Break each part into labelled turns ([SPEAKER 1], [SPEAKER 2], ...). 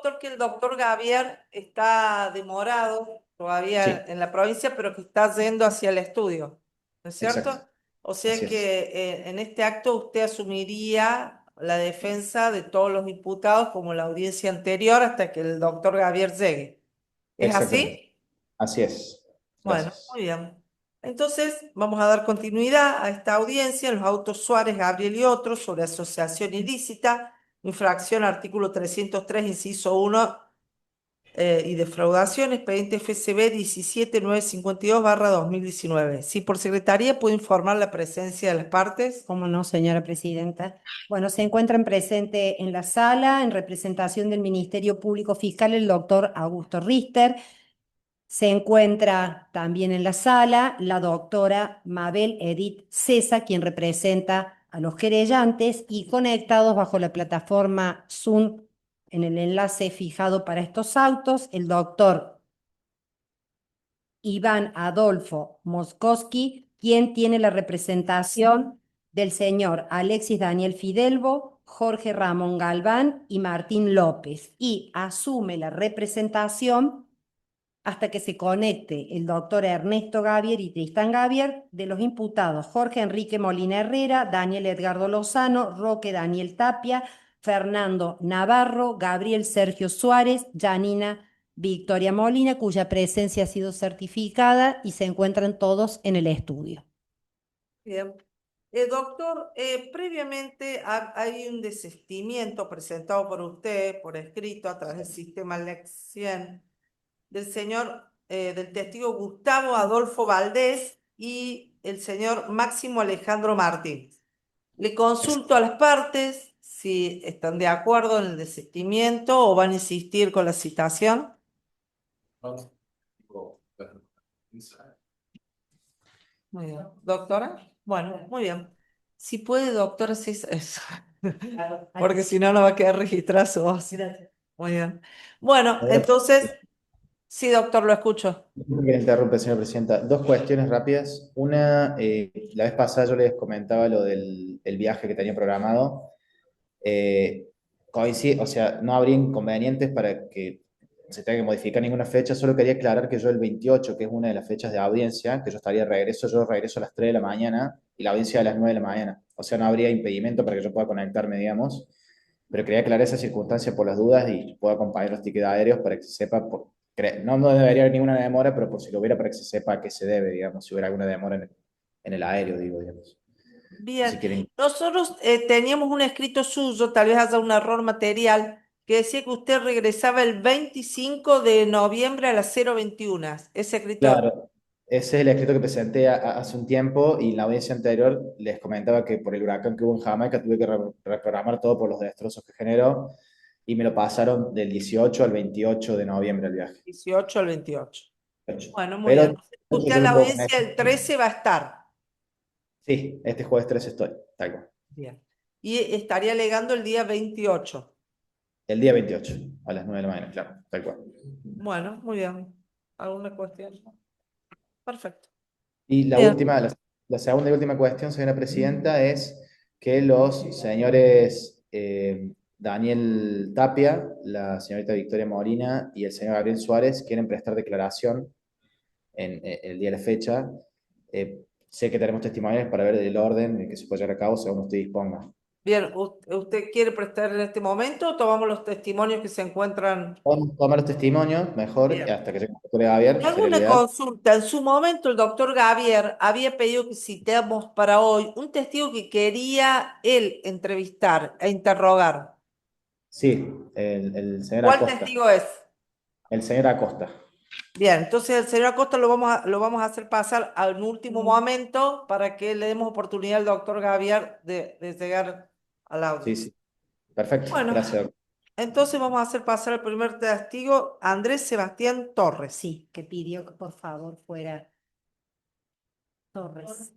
[SPEAKER 1] doctor, que el doctor Gavier está demorado todavía
[SPEAKER 2] Sí,
[SPEAKER 1] en la provincia, pero que está yendo hacia el estudio, ¿no es
[SPEAKER 2] exacto.
[SPEAKER 1] cierto? O sea
[SPEAKER 2] Así es.
[SPEAKER 1] que en este acto usted asumiría la defensa de todos los imputados como la audiencia anterior hasta que el doctor Gavier llegue. ¿Es
[SPEAKER 2] Exactamente.
[SPEAKER 1] así?
[SPEAKER 2] Así es.
[SPEAKER 1] Bueno, muy
[SPEAKER 2] Gracias.
[SPEAKER 1] bien. Entonces, vamos a dar continuidad a esta audiencia en los autos Suárez, Gabriel y otros sobre asociación ilícita, infracción artículo 303, inciso 1 y defraudación, expediente FCB 17952/2019. Si por secretaría puede informar la presencia de las partes.
[SPEAKER 3] ¿Cómo no, señora presidenta? Bueno, se encuentran presente en la sala, en representación del Ministerio Público Fiscal, el doctor Augusto Richter. Se encuentra también en la sala la doctora Mabel Edith Cesa, quien representa a los querellantes, y conectados bajo la plataforma Zoom en el enlace fijado para estos autos, el doctor Iván Adolfo Moskowski, quien tiene la representación del señor Alexis Daniel Fidelbo, Jorge Ramón Galván y Martín López, y asume la representación hasta que se conecte el doctor Ernesto Gavier y Tristán Gavier de los imputados Jorge Enrique Molina Herrera, Daniel Edgardo Lozano, Roque Daniel Tapia, Fernando Navarro, Gabriel Sergio Suárez, Janina Victoria Molina, cuya presencia ha sido certificada y se encuentran todos en el estudio.
[SPEAKER 1] Bien. Doctor, previamente hay un desistimiento presentado por usted por escrito a través del sistema Lex 100 del señor, del testigo Gustavo Adolfo Valdés y el señor Máximo Alejandro Martín. Le consulto a las partes si están de acuerdo en el desistimiento o van a insistir con la citación. Muy bien. Doctora. Bueno, muy bien. Si puede, doctora, sí, eso. Porque si no, no va a quedar registrada su voz. Gracias. Muy bien. Bueno, entonces, sí, doctor, lo escucho.
[SPEAKER 2] Que le interrumpe, señora presidenta. Dos cuestiones rápidas. Una, la vez pasada yo les comentaba lo del el viaje que tenía programado. Coincide, o sea, no habría inconvenientes para que se tenga que modificar ninguna fecha. Solo quería aclarar que yo el 28, que es una de las fechas de audiencia, que yo estaría de regreso, yo regreso a las 3 de la mañana y la audiencia a las 9 de la mañana. O sea, no habría impedimento para que yo pueda conectarme, digamos. Pero quería aclarar esa circunstancia por las dudas y puedo acompañar los tickets aéreos para que se sepa, no, no debería haber ninguna demora, pero por si lo hubiera, para que se sepa a qué se debe, digamos, si hubiera alguna demora en el aéreo, digo, digamos. Si
[SPEAKER 1] Bien,
[SPEAKER 2] quieren.
[SPEAKER 1] nosotros teníamos un escrito suyo, tal vez haya un error material, que decía que usted regresaba el 25 de noviembre a las 0:21. Ese escrito,
[SPEAKER 2] Claro, ese es el escrito que presenté hace un tiempo y en la audiencia anterior les comentaba que por el huracán que hubo en Jamaica tuve que reprogramar todo por los destrozos que generó y me lo pasaron del 18 al 28 de noviembre el viaje.
[SPEAKER 1] 18 al 28. Bueno, muy bien.
[SPEAKER 2] Pero
[SPEAKER 1] Usted
[SPEAKER 2] yo
[SPEAKER 1] a
[SPEAKER 2] me
[SPEAKER 1] la
[SPEAKER 2] puedo
[SPEAKER 1] audiencia
[SPEAKER 2] conectar.
[SPEAKER 1] del 13 va a estar.
[SPEAKER 2] Sí, este jueves 3 estoy, tal cual.
[SPEAKER 1] Bien. Y estaría alegando el día 28.
[SPEAKER 2] El día 28 a las 9 de la mañana, claro, tal cual.
[SPEAKER 1] Bueno, muy bien. ¿Alguna cuestión? Perfecto.
[SPEAKER 2] Y la
[SPEAKER 1] Bien.
[SPEAKER 2] última, la segunda y última cuestión, señora presidenta, es que los señores Daniel Tapia, la señorita Victoria Molina y el señor Gabriel Suárez quieren prestar declaración en el día de la fecha. Sé que tenemos testimoniales para ver el orden en que se puede llevar a cabo según usted disponga.
[SPEAKER 1] Bien, ¿usted quiere prestar en este momento o tomamos los testimonios que se encuentran?
[SPEAKER 2] Vamos a tomar los testimonios, mejor,
[SPEAKER 1] Bien.
[SPEAKER 2] hasta que llegue el doctor Javier,
[SPEAKER 1] Hago
[SPEAKER 2] sería lo
[SPEAKER 1] una
[SPEAKER 2] ideal.
[SPEAKER 1] consulta. En su momento, el doctor Gavier había pedido que citemos para hoy un testigo que quería él entrevistar e interrogar.
[SPEAKER 2] Sí, el señor
[SPEAKER 1] ¿Cuál
[SPEAKER 2] Acosta.
[SPEAKER 1] testigo es?
[SPEAKER 2] El señor Acosta.
[SPEAKER 1] Bien, entonces el señor Acosta lo vamos a hacer pasar a un último momento para que le demos oportunidad al doctor Gavier de llegar al
[SPEAKER 2] Sí,
[SPEAKER 1] audio.
[SPEAKER 2] sí. Perfecto.
[SPEAKER 1] Bueno,
[SPEAKER 2] Gracias.
[SPEAKER 1] entonces vamos a hacer pasar al primer testigo, Andrés Sebastián Torres.
[SPEAKER 3] Sí, que pidió que por favor fuera Torres.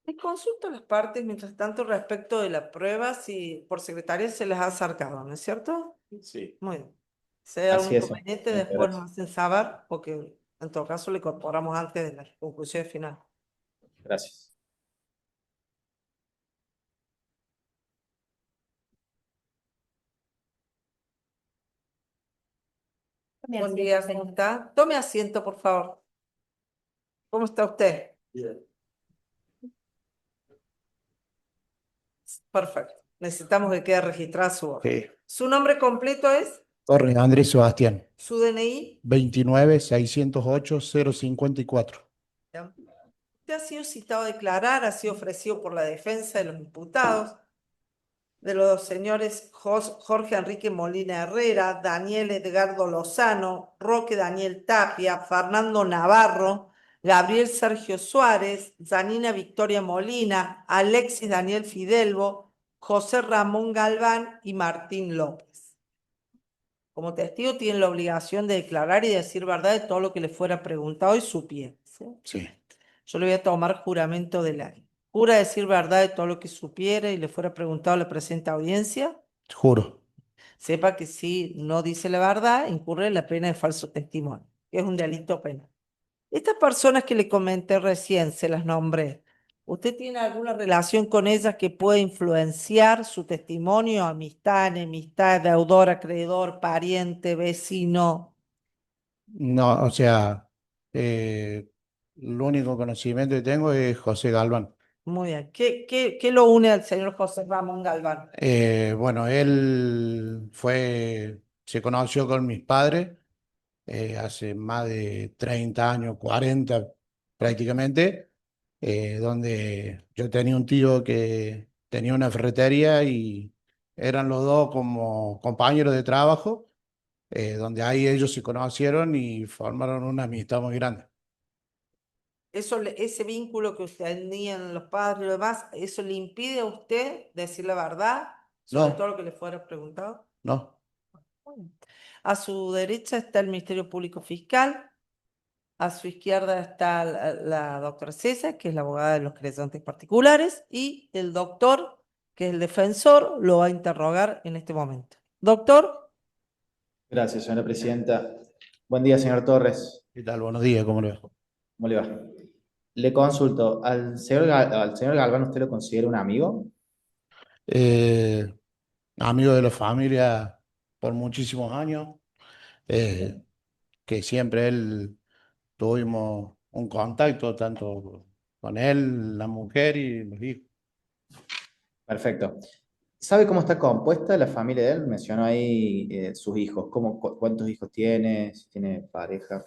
[SPEAKER 1] Le consulto a las partes, mientras tanto, respecto de la prueba, si por secretaria se les ha acercado, ¿no es cierto?
[SPEAKER 4] Sí.
[SPEAKER 1] Muy bien. Si hay
[SPEAKER 2] Así
[SPEAKER 1] algún
[SPEAKER 2] es,
[SPEAKER 1] inconveniente,
[SPEAKER 2] señora,
[SPEAKER 1] después nos
[SPEAKER 2] gracias.
[SPEAKER 1] hacen saber, porque en todo caso le incorporamos antes de la conclusión final.
[SPEAKER 2] Gracias.
[SPEAKER 1] Buen día, ¿cómo está? Tome asiento, por favor. ¿Cómo está usted?
[SPEAKER 4] Bien.
[SPEAKER 1] Perfecto. Necesitamos que quede registrada su voz.
[SPEAKER 4] Sí.
[SPEAKER 1] ¿Su nombre completo es?
[SPEAKER 4] Torres Andrés Sebastián,
[SPEAKER 1] ¿Su DNI?
[SPEAKER 4] 29-608-054.
[SPEAKER 1] Ya. Usted ha sido citado a declarar, ha sido ofrecido por la defensa de los imputados, de los señores Jorge Enrique Molina Herrera, Daniel Edgardo Lozano, Roque Daniel Tapia, Fernando Navarro, Gabriel Sergio Suárez, Janina Victoria Molina, Alexis Daniel Fidelbo, José Ramón Galván y Martín López. Como testigo tienen la obligación de declarar y decir verdad de todo lo que les fuera preguntado y supiera, ¿sí?
[SPEAKER 4] Sí.
[SPEAKER 1] Yo le voy a tomar juramento de ley. ¿Jura decir verdad de todo lo que supiera y le fuera preguntado a la presente audiencia?
[SPEAKER 4] Juro.
[SPEAKER 1] Sepa que si no dice la verdad, incurre en la pena de falso testimonio, que es un delito penal. Estas personas que le comenté recién, se las nombré. ¿Usted tiene alguna relación con ellas que pueda influenciar su testimonio? Amistad, enemistad, deudor, acreedor, pariente, vecino.
[SPEAKER 4] No, o sea, el único conocimiento que tengo es José Galván.
[SPEAKER 1] Muy bien. ¿Qué lo une al señor José Ramón Galván?
[SPEAKER 4] Bueno, él se conoció con mis padres hace más de 30 años, 40 prácticamente, donde yo tenía un tío que tenía una ferretería y eran los dos como compañeros de trabajo, donde ahí ellos se conocieron y formaron una amistad muy grande.
[SPEAKER 1] Ese vínculo que usted tenían los padres y lo demás, ¿eso le impide a usted decir la verdad sobre todo
[SPEAKER 4] No,
[SPEAKER 1] lo que le fuera preguntado?
[SPEAKER 4] no.
[SPEAKER 1] Bueno. A su derecha está el Ministerio Público Fiscal, a su izquierda está la doctora César, que es la abogada de los creyentes particulares, y el doctor, que es el defensor, lo va a interrogar en este momento. Doctor,
[SPEAKER 2] Gracias, señora presidenta. Buen día, señor Torres.
[SPEAKER 4] ¿Qué tal? Buenos días, ¿cómo le va?
[SPEAKER 2] ¿Cómo le va? Le consulto, al señor Galván, ¿usted lo considera un amigo?
[SPEAKER 4] Eh, Amigo de la familia por muchísimos años, eh, que siempre él tuvimos un contacto tanto con él, la mujer y los hijos.
[SPEAKER 2] Perfecto. ¿Sabe cómo está compuesta la familia de él? Mencionó ahí sus hijos. ¿Cuántos hijos tiene? Si tiene pareja.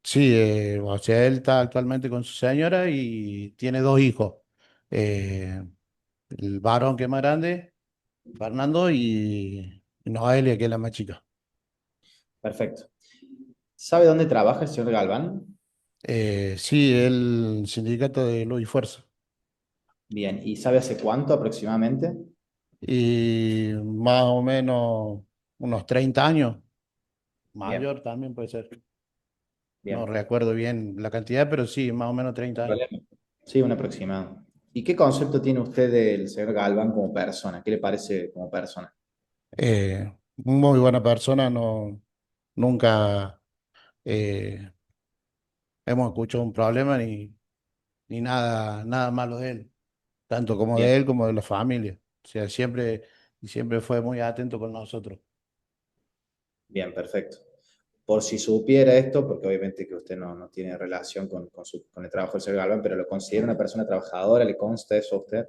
[SPEAKER 4] Sí, o sea, él está actualmente con su señora y tiene dos hijos. Eh, el varón que es más grande, Fernando, y Noelia, que es la más chica.
[SPEAKER 2] Perfecto. ¿Sabe dónde trabaja el señor Galván?
[SPEAKER 4] Sí, el sindicato de Luz y Fuerza.
[SPEAKER 2] Bien. ¿Y sabe hace cuánto aproximadamente?
[SPEAKER 4] Y más o menos unos 30 años,
[SPEAKER 2] Bien,
[SPEAKER 4] mayor también puede ser. No
[SPEAKER 2] bien.
[SPEAKER 4] recuerdo bien la cantidad, pero sí, más o menos 30 años.
[SPEAKER 2] Problema. Sí, un aproximado. ¿Y qué concepto tiene usted del señor Galván como persona? ¿Qué le parece como persona?
[SPEAKER 4] Muy buena persona, no, nunca eh, hemos escuchado un problema ni nada, nada malo de él, tanto como
[SPEAKER 2] Bien,
[SPEAKER 4] de él como de la familia. O sea, siempre fue muy atento con nosotros.
[SPEAKER 2] bien, perfecto. Por si supiera esto, porque obviamente que usted no tiene relación con el trabajo del señor Galván, pero lo considera una persona trabajadora, ¿le consta eso a usted?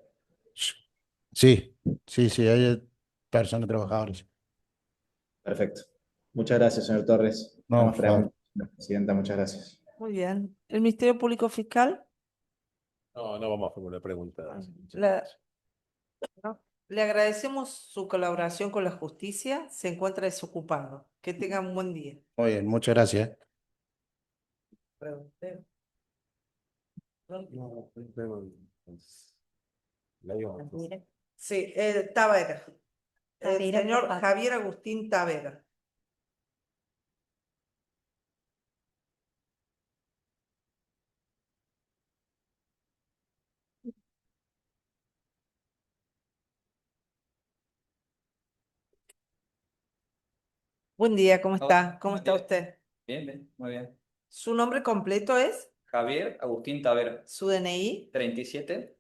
[SPEAKER 4] Sí, sí, hay personas trabajadoras.
[SPEAKER 2] Perfecto. Muchas gracias, señor Torres. No
[SPEAKER 4] No,
[SPEAKER 2] más
[SPEAKER 4] por favor.
[SPEAKER 2] preguntas, señora presidenta, muchas gracias.
[SPEAKER 1] muy bien. ¿El Ministerio Público Fiscal?
[SPEAKER 5] No, no vamos a formular preguntas. Muchas
[SPEAKER 1] La-
[SPEAKER 5] gracias.
[SPEAKER 1] ¿No? Le agradecemos su colaboración con la justicia. Se encuentra desocupado. Que tenga un buen día.
[SPEAKER 4] Muy bien, muchas gracias.
[SPEAKER 1] Pregunté.
[SPEAKER 5] No, entonces, la digo.
[SPEAKER 1] Sí, Tavera. El
[SPEAKER 3] Tavera,
[SPEAKER 1] señor
[SPEAKER 3] por favor.
[SPEAKER 1] Javier Agustín Tavera. Buen día, ¿cómo está? ¿Cómo
[SPEAKER 6] buen
[SPEAKER 1] está
[SPEAKER 6] día.
[SPEAKER 1] usted?
[SPEAKER 6] Bien, bien, muy bien.
[SPEAKER 1] ¿Su nombre completo es?
[SPEAKER 6] Javier Agustín Tavera,
[SPEAKER 1] ¿Su DNI?
[SPEAKER 6] 37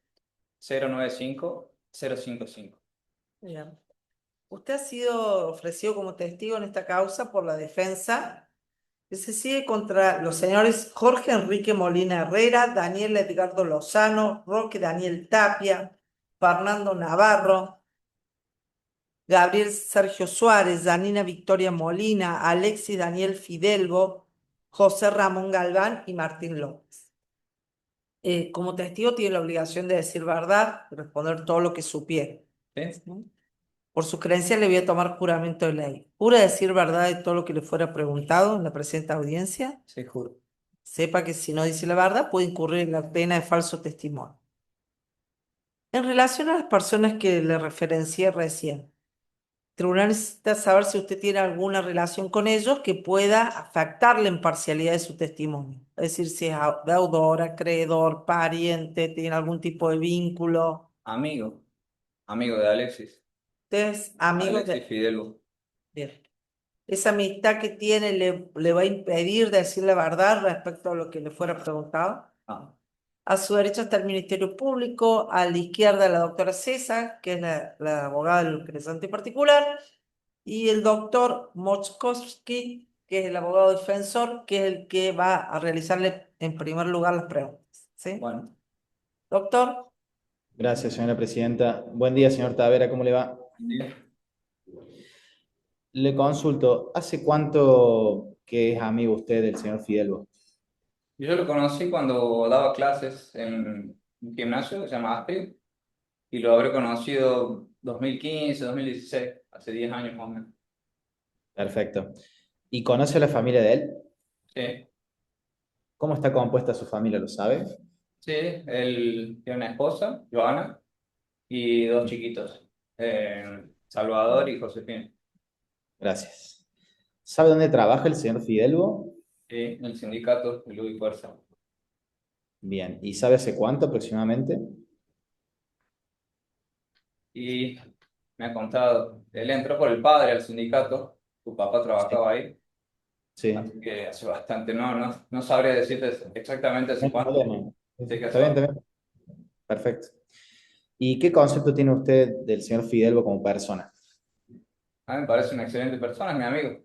[SPEAKER 6] 095 055.
[SPEAKER 1] Bien. Usted ha sido ofrecido como testigo en esta causa por la defensa que se sigue contra los señores Jorge Enrique Molina Herrera, Daniel Edgardo Lozano, Roque Daniel Tapia, Fernando Navarro, Gabriel Sergio Suárez, Danina Victoria Molina, Alexis Daniel Fidelbo, José Ramón Galván y Martín López. Como testigo tiene la obligación de decir verdad y responder todo lo que supiera.
[SPEAKER 6] ¿Sí?
[SPEAKER 1] Por su creencia le voy a tomar juramento de ley. ¿Jura decir verdad de todo lo que le fuera preguntado en la presente audiencia?
[SPEAKER 6] Sí, juro.
[SPEAKER 1] Sepa que si no dice la verdad puede incurrir en la pena de falso testimonio. En relación a las personas que le referencié recién, el tribunal necesita saber si usted tiene alguna relación con ellos que pueda afectar la imparcialidad de su testimonio. Es decir, si es deudor, acreedor, pariente, tiene algún tipo de vínculo.
[SPEAKER 6] Amigo de Alexis.
[SPEAKER 1] Usted es amigo
[SPEAKER 6] Alexis
[SPEAKER 1] de...
[SPEAKER 6] Fidelbo.
[SPEAKER 1] Bien. Esa amistad que tiene le va a impedir decir la verdad respecto a lo que le fuera preguntado.
[SPEAKER 6] Ah,
[SPEAKER 1] A su derecha está el Ministerio Público, a la izquierda la doctora César, que es la abogada del creyente particular, y el doctor Mochkowski, que es el abogado defensor, que es el que va a realizarle en primer lugar las preguntas. ¿Sí?
[SPEAKER 6] bueno.
[SPEAKER 1] Doctor,
[SPEAKER 2] Gracias, señora presidenta. Buen día, señor Tavera, ¿cómo le va? Le consulto, ¿hace cuánto que es amigo usted del señor Fidelbo?
[SPEAKER 6] Yo lo conocí cuando daba clases en un gimnasio que se llama Aspe y lo habré conocido 2015, 2016, hace 10 años más o menos.
[SPEAKER 2] Perfecto. ¿Y conoce a la familia de él?
[SPEAKER 6] Sí,
[SPEAKER 2] ¿Cómo está compuesta su familia, lo sabe?
[SPEAKER 6] sí, él tiene una esposa, Joana, y dos chiquitos, Salvador y Josefina.
[SPEAKER 2] Gracias. ¿Sabe dónde trabaja el señor Fidelbo?
[SPEAKER 6] Sí, en el sindicato de Luz y Fuerza.
[SPEAKER 2] Bien. ¿Y sabe hace cuánto aproximadamente?
[SPEAKER 6] Y me ha contado, él entró por el padre al sindicato, su papá
[SPEAKER 2] Sí.
[SPEAKER 6] trabajaba ahí,
[SPEAKER 2] Sí.
[SPEAKER 6] así que hace bastante, no sabría decirte exactamente
[SPEAKER 2] No
[SPEAKER 6] hace
[SPEAKER 2] hay
[SPEAKER 6] cuánto,
[SPEAKER 2] problema.
[SPEAKER 6] sé que
[SPEAKER 2] Está
[SPEAKER 6] hace
[SPEAKER 2] bien, está
[SPEAKER 6] bastante.
[SPEAKER 2] bien. Perfecto. ¿Y qué concepto tiene usted del señor Fidelbo como persona?
[SPEAKER 6] A mí me parece una excelente persona, es mi amigo.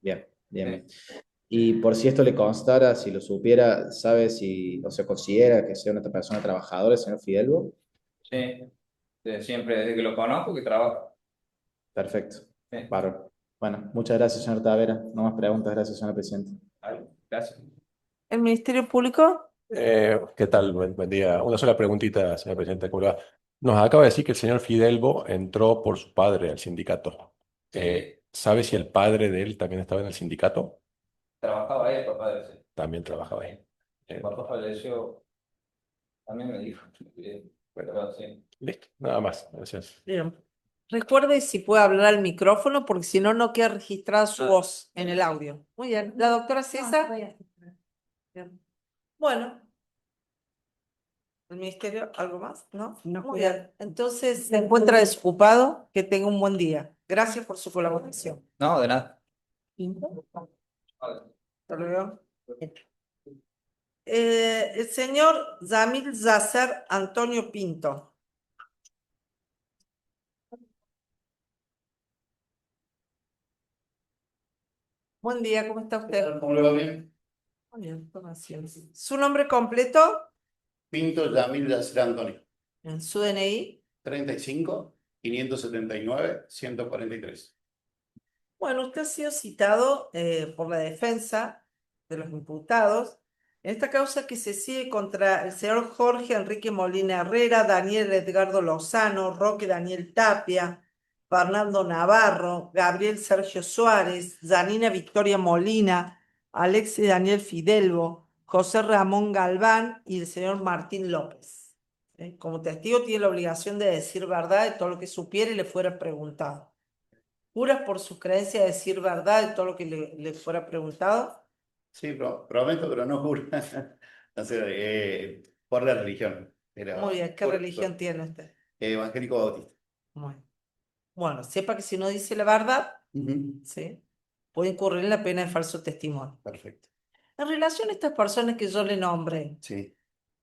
[SPEAKER 2] Bien, bien, bien.
[SPEAKER 6] Sí,
[SPEAKER 2] Y por si esto le constara, si lo supiera, ¿sabe si, o se considera que sea una persona trabajadora, el señor Fidelbo?
[SPEAKER 6] sí, siempre desde que lo conozco que trabaja.
[SPEAKER 2] Perfecto.
[SPEAKER 6] Sí,
[SPEAKER 2] Bárbaro. Bueno, muchas gracias, señor Tavera. No más preguntas. Gracias, señor presidente.
[SPEAKER 6] vale, gracias.
[SPEAKER 1] ¿el Ministerio Público?
[SPEAKER 5] ¿Qué tal? Buen día. Una sola preguntita, señor presidente. ¿Cómo le va? Nos acaba de decir que el señor Fidelbo entró por su padre al sindicato.
[SPEAKER 6] Sí,
[SPEAKER 5] ¿Sabe si el padre de él también estaba en el sindicato?
[SPEAKER 6] trabajaba ahí el papá de ese.
[SPEAKER 5] También trabajaba ahí.
[SPEAKER 6] El papá falleció, también me dijo.
[SPEAKER 5] Bueno,
[SPEAKER 6] Pero sí.
[SPEAKER 5] listo. Nada más. Gracias.
[SPEAKER 1] Bien. Recuerde si puede hablar al micrófono, porque si no, no queda registrada su voz en el audio. Muy bien. ¿La doctora César? Bien. Bueno, ¿el ministerio algo más? ¿No?
[SPEAKER 3] No,
[SPEAKER 1] Muy bien. Entonces, se encuentra desocupado. Que tenga un buen día. Gracias por su colaboración.
[SPEAKER 6] No, de nada.
[SPEAKER 1] Hasta luego. El señor Zamil Zacer Antonio Pinto. Buen día, ¿cómo está usted?
[SPEAKER 7] ¿Cómo le va? Bien?
[SPEAKER 1] Muy bien, gracias. ¿Su nombre completo?
[SPEAKER 7] Pinto Yamil Yacer Antonio.
[SPEAKER 1] En su DNI.
[SPEAKER 7] 35 579 143.
[SPEAKER 1] Bueno, usted ha sido citado por la defensa de los imputados en esta causa que se sigue contra el señor Jorge Enrique Molina Herrera, Daniel Edgardo Lozano, Roque Daniel Tapia, Fernando Navarro, Gabriel Sergio Suárez, Janina Victoria Molina, Alexis Daniel Fidelbo, José Ramón Galván y el señor Martín López. Como testigo tiene la obligación de decir verdad de todo lo que supiera y le fuera preguntado. ¿Juras por su creencia decir verdad de todo lo que le fuera preguntado?
[SPEAKER 7] Sí, prometo, pero no juro. No sé, por la religión. Pero,
[SPEAKER 1] Muy bien, ¿qué religión tiene usted?
[SPEAKER 7] evangélico bautista.
[SPEAKER 1] Muy bien. Bueno, sepa que si no dice la verdad,
[SPEAKER 7] Ujú.
[SPEAKER 1] ¿sí? puede incurrir en la pena de falso testimonio.
[SPEAKER 7] Perfecto.
[SPEAKER 1] En relación a estas personas que yo le nombré,
[SPEAKER 7] Sí.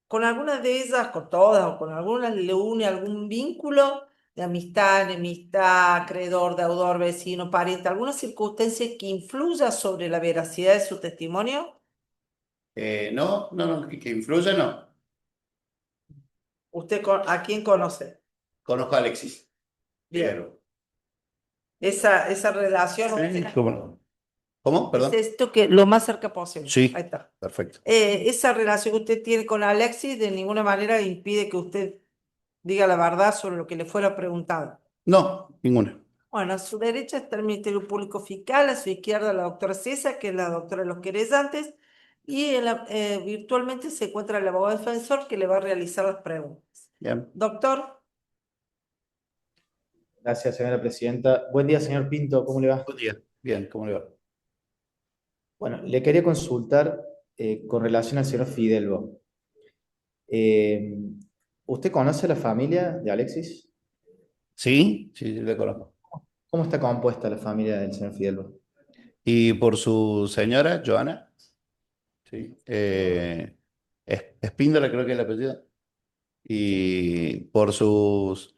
[SPEAKER 1] con algunas de ellas, con todas o con algunas le une algún vínculo de amistad, enemistad, acreedor, deudor, vecino, pariente, alguna circunstancia que influya sobre la veracidad de su testimonio.
[SPEAKER 7] No, que influya, no.
[SPEAKER 1] ¿Usted a quién conoce?
[SPEAKER 7] Conozco a Alexis.
[SPEAKER 1] Bien.
[SPEAKER 7] Fidalgo.
[SPEAKER 1] Esa relación,
[SPEAKER 7] Sí, cómo no. ¿Cómo?
[SPEAKER 1] es
[SPEAKER 7] Perdón.
[SPEAKER 1] esto que lo más cerca posible.
[SPEAKER 7] Sí.
[SPEAKER 1] Ahí está.
[SPEAKER 7] Perfecto.
[SPEAKER 1] Esa relación que usted tiene con Alexis de ninguna manera impide que usted diga la verdad sobre lo que le fuera preguntado.
[SPEAKER 7] No, ninguna.
[SPEAKER 1] Bueno, a su derecha está el Ministerio Público Fiscal, a su izquierda la doctora César, que es la doctora de los querellantes, y virtualmente se encuentra el abogado defensor que le va a realizar las preguntas.
[SPEAKER 7] Bien.
[SPEAKER 1] Doctor,
[SPEAKER 2] Gracias, señora presidenta. Buen día, señor Pinto, ¿cómo le va?
[SPEAKER 7] Buen día. Bien, ¿cómo le va?
[SPEAKER 2] Bueno, le quería consultar con relación al señor Fidelbo. Eh, ¿Usted conoce la familia de Alexis?
[SPEAKER 7] Sí, sí, la conozco.
[SPEAKER 2] ¿Cómo está compuesta la familia del señor Fidelbo?
[SPEAKER 7] Y por su señora, Joana. Sí. Espíndola creo que es el apellido. Y por sus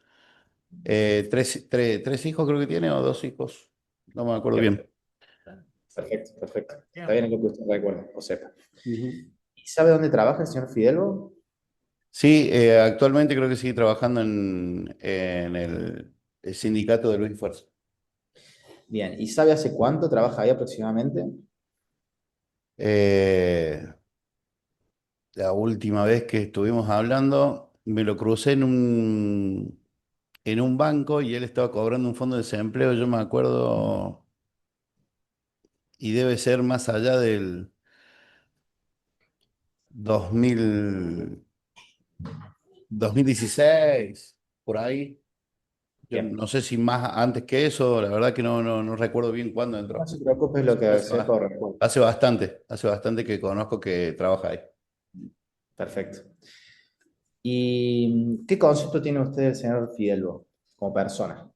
[SPEAKER 7] tres hijos creo que tiene, o dos hijos. No me acuerdo bien.
[SPEAKER 2] Perfecto, perfecto. Está bien lo que usted recuerda o sepa.
[SPEAKER 7] Ujú.
[SPEAKER 2] ¿Y sabe dónde trabaja el señor Fidelbo?
[SPEAKER 7] Sí, actualmente creo que sigue trabajando en el sindicato de Luis y Fuerza.
[SPEAKER 2] Bien, ¿y sabe hace cuánto trabaja ahí aproximadamente?
[SPEAKER 7] Eh, la última vez que estuvimos hablando, me lo crucé en un banco y él estaba cobrando un fondo de desempleo, yo me acuerdo, y debe ser más allá del 2000, 2016, por ahí. Yo
[SPEAKER 2] Bien,
[SPEAKER 7] no sé si más antes que eso, la verdad que no recuerdo bien cuándo
[SPEAKER 2] no
[SPEAKER 7] entró.
[SPEAKER 2] se preocupe lo que sepa o recuerde.
[SPEAKER 7] Hace bastante que conozco que trabaja ahí.
[SPEAKER 2] Perfecto. ¿Y qué concepto tiene usted del señor Fidelbo como persona?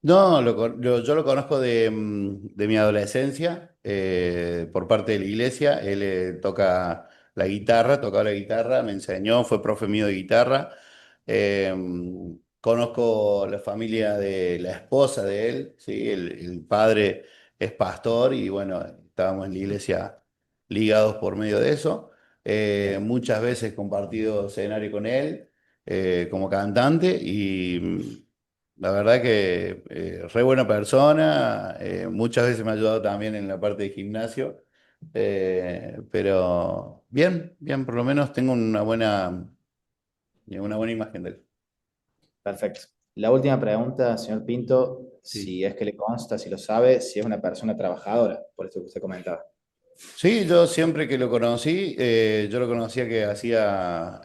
[SPEAKER 7] No, yo lo conozco de mi adolescencia, por parte de la iglesia. Él tocaba la guitarra, me enseñó, fue profe mío de guitarra. Eh, Conozco la familia de la esposa de él, ¿sí? El padre es pastor y bueno, estábamos en la iglesia ligados por medio de eso.
[SPEAKER 2] Bien,
[SPEAKER 7] Muchas veces he compartido escenario con él como cantante y la verdad que re buena persona, muchas veces me ha ayudado también en la parte de gimnasio, pero bien, bien, por lo menos tengo una buena imagen de él.
[SPEAKER 2] perfecto. La última pregunta, señor Pinto,
[SPEAKER 7] Sí.
[SPEAKER 2] si es que le consta, si lo sabe, si es una persona trabajadora, por esto que usted comentaba.
[SPEAKER 7] Sí, yo siempre que lo conocí, yo lo conocía que hacía,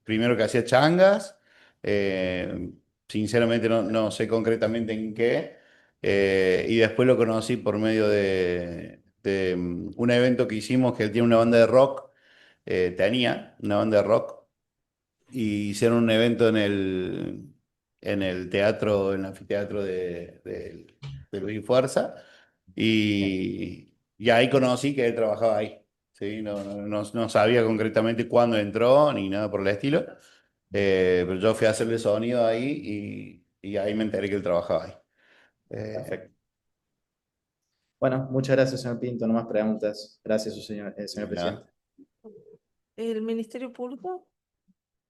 [SPEAKER 7] primero que hacía changas, eh, sinceramente no sé concretamente en qué, y después lo conocí por medio de un evento que hicimos, que él tiene una banda de rock, tenía una banda de rock, y hicieron un evento en el teatro, en el anfiteatro de Luis y Fuerza, y ahí conocí que él trabajaba ahí. ¿Sí? No sabía concretamente cuándo entró ni nada por el estilo, pero yo fui a hacerle sonido ahí y ahí me enteré que él trabajaba ahí.
[SPEAKER 2] Perfecto. Bueno, muchas gracias, señor Pinto. No más preguntas. Gracias, señor
[SPEAKER 7] Nada.
[SPEAKER 2] presidente.
[SPEAKER 1] ¿el Ministerio Público?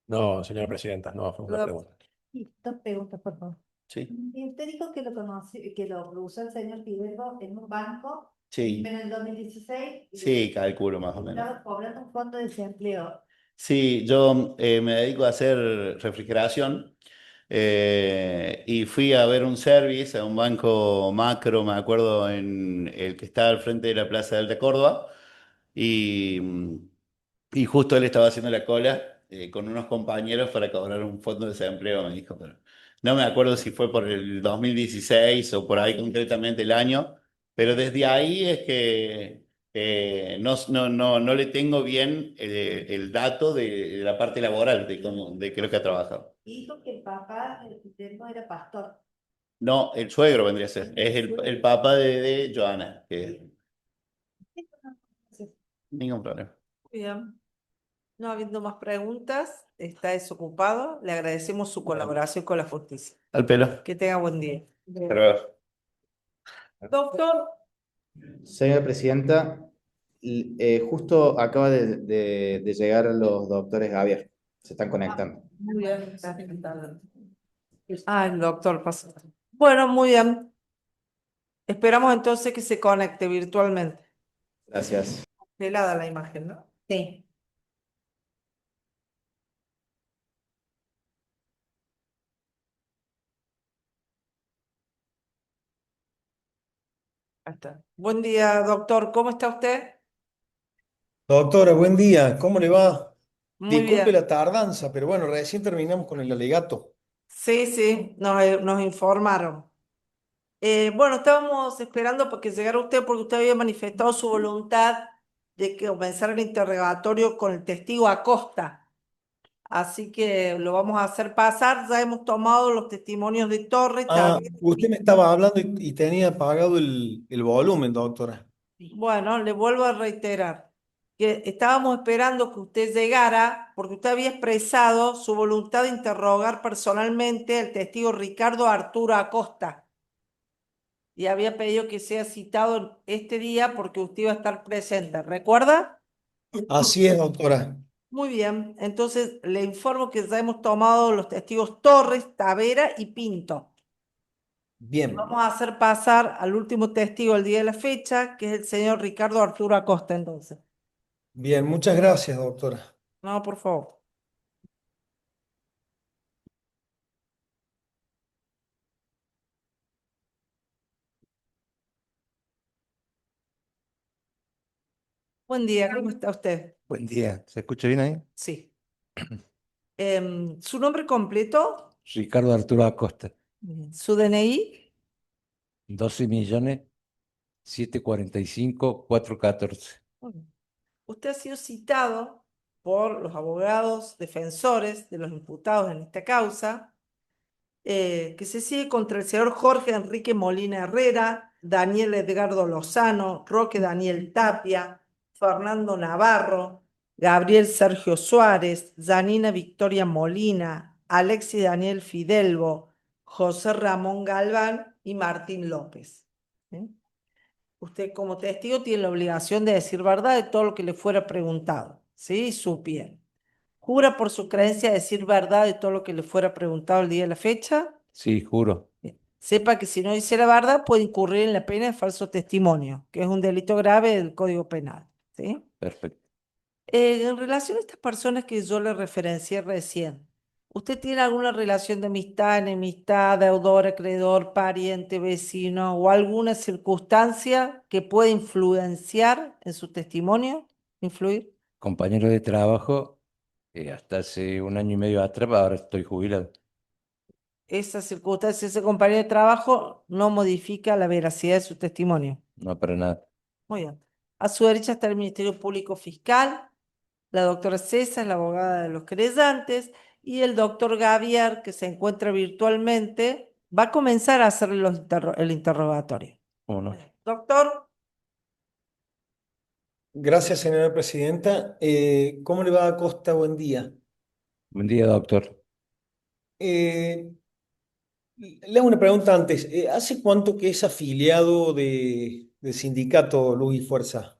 [SPEAKER 5] No, señora presidenta, no, fue una
[SPEAKER 1] La-
[SPEAKER 5] pregunta.
[SPEAKER 3] Sí, dos preguntas, por favor.
[SPEAKER 7] Sí,
[SPEAKER 3] Y usted dijo que lo usó el señor Fidalgo en un banco,
[SPEAKER 7] sí,
[SPEAKER 3] pero en el 2016
[SPEAKER 7] sí, calculo más o menos.
[SPEAKER 3] estaba cobrando un fondo de desempleo.
[SPEAKER 7] Sí, yo me dedico a hacer refrigeración y fui a ver un service a un banco macro, me acuerdo, en el que está al frente de la Plaza de Alta Córdoba y, y justo él estaba haciendo la cola con unos compañeros para cobrar un fondo de desempleo, me dijo, pero no me acuerdo si fue por el 2016 o por ahí concretamente el año, pero desde ahí es que no le tengo bien el dato de la parte laboral de qué es lo que ha trabajado.
[SPEAKER 3] Dijo que el papá del Fidalgo era pastor.
[SPEAKER 7] No, el suegro vendría a ser. Es el papá de Joana. Ningún problema.
[SPEAKER 1] Bien. No habiendo más preguntas, está desocupado. Le agradecemos su colaboración con la justicia.
[SPEAKER 7] Al pelo.
[SPEAKER 1] Que tenga buen día.
[SPEAKER 7] Hasta luego.
[SPEAKER 1] Doctor,
[SPEAKER 2] Señora Presidenta, justo acaba de llegar los doctores Javier. Se están conectando.
[SPEAKER 1] muy bien. Ah, el doctor pasó. Bueno, muy bien. Esperamos entonces que se conecte virtualmente.
[SPEAKER 2] Gracias.
[SPEAKER 1] Pelada la imagen, ¿no?
[SPEAKER 3] Sí.
[SPEAKER 1] Ahí está. Buen día, doctor. ¿Cómo está usted?
[SPEAKER 8] Doctora, buen día, ¿cómo le va?
[SPEAKER 1] Muy
[SPEAKER 8] Disculpe
[SPEAKER 1] bien.
[SPEAKER 8] la tardanza, pero bueno, recién terminamos con el alegato.
[SPEAKER 1] Sí, sí, nos informaron. Bueno, estábamos esperando porque llegara usted porque usted había manifestado su voluntad de que comenzara el interrogatorio con el testigo Acosta. Así que lo vamos a hacer pasar. Ya hemos tomado los testimonios de Torres.
[SPEAKER 8] Ah, usted me estaba hablando y tenía apagado el volumen, doctora.
[SPEAKER 1] Bueno, le vuelvo a reiterar que estábamos esperando que usted llegara porque usted había expresado su voluntad de interrogar personalmente al testigo Ricardo Arturo Acosta y había pedido que sea citado este día porque usted iba a estar presente. ¿Recuerda?
[SPEAKER 8] Así es, doctora.
[SPEAKER 1] Muy bien, entonces le informo que ya hemos tomado los testigos Torres, Tavera y Pinto.
[SPEAKER 8] Bien,
[SPEAKER 1] Vamos a hacer pasar al último testigo el día de la fecha, que es el señor Ricardo Arturo Acosta, entonces.
[SPEAKER 8] bien, muchas gracias, doctora.
[SPEAKER 1] No, por favor. Buen día, ¿cómo está usted?
[SPEAKER 9] Buen día, ¿se escucha bien ahí?
[SPEAKER 1] Sí. ¿Su nombre completo?
[SPEAKER 9] Ricardo Arturo Acosta,
[SPEAKER 1] Bien. ¿Su DNI?
[SPEAKER 9] 12.745.414.
[SPEAKER 1] Muy bien. Usted ha sido citado por los abogados defensores de los imputados en esta causa, que se sigue contra el señor Jorge Enrique Molina Herrera, Daniel Edgardo Lozano, Roque Daniel Tapia, Fernando Navarro, Gabriel Sergio Suárez, Janina Victoria Molina, Alexis Daniel Fidelbo, José Ramón Galván y Martín López. ¿Sí? Usted como testigo tiene la obligación de decir verdad de todo lo que le fuera preguntado, ¿sí? Supiera. ¿Jura por su creencia decir verdad de todo lo que le fuera preguntado el día de la fecha?
[SPEAKER 9] Sí, juro.
[SPEAKER 1] Bien. Sepa que si no dice la verdad puede incurrir en la pena de falso testimonio, que es un delito grave del Código Penal, ¿sí?
[SPEAKER 9] Perfecto.
[SPEAKER 1] En relación a estas personas que yo le referencié recién, ¿usted tiene alguna relación de amistad, enemistad, deudor, acreedor, pariente, vecino o alguna circunstancia que pueda influenciar en su testimonio? ¿Influir?
[SPEAKER 9] Compañero de trabajo, hasta hace un año y medio atrás, ahora estoy jubilado.
[SPEAKER 1] Esa circunstancia, ese compañero de trabajo no modifica la veracidad de su testimonio.
[SPEAKER 9] No, para nada.
[SPEAKER 1] Muy bien. A su derecha está el Ministerio Público Fiscal, la doctora César, la abogada de los querellantes, y el doctor Gaviar, que se encuentra virtualmente, va a comenzar a hacer el interrogatorio.
[SPEAKER 9] Uno.
[SPEAKER 1] Doctor,
[SPEAKER 8] Gracias, señora presidenta. ¿Cómo le va a Costa? Buen día.
[SPEAKER 9] Buen día, doctor.
[SPEAKER 8] Eh, Le hago una pregunta antes. ¿Hace cuánto que es afiliado del sindicato Luz y Fuerza?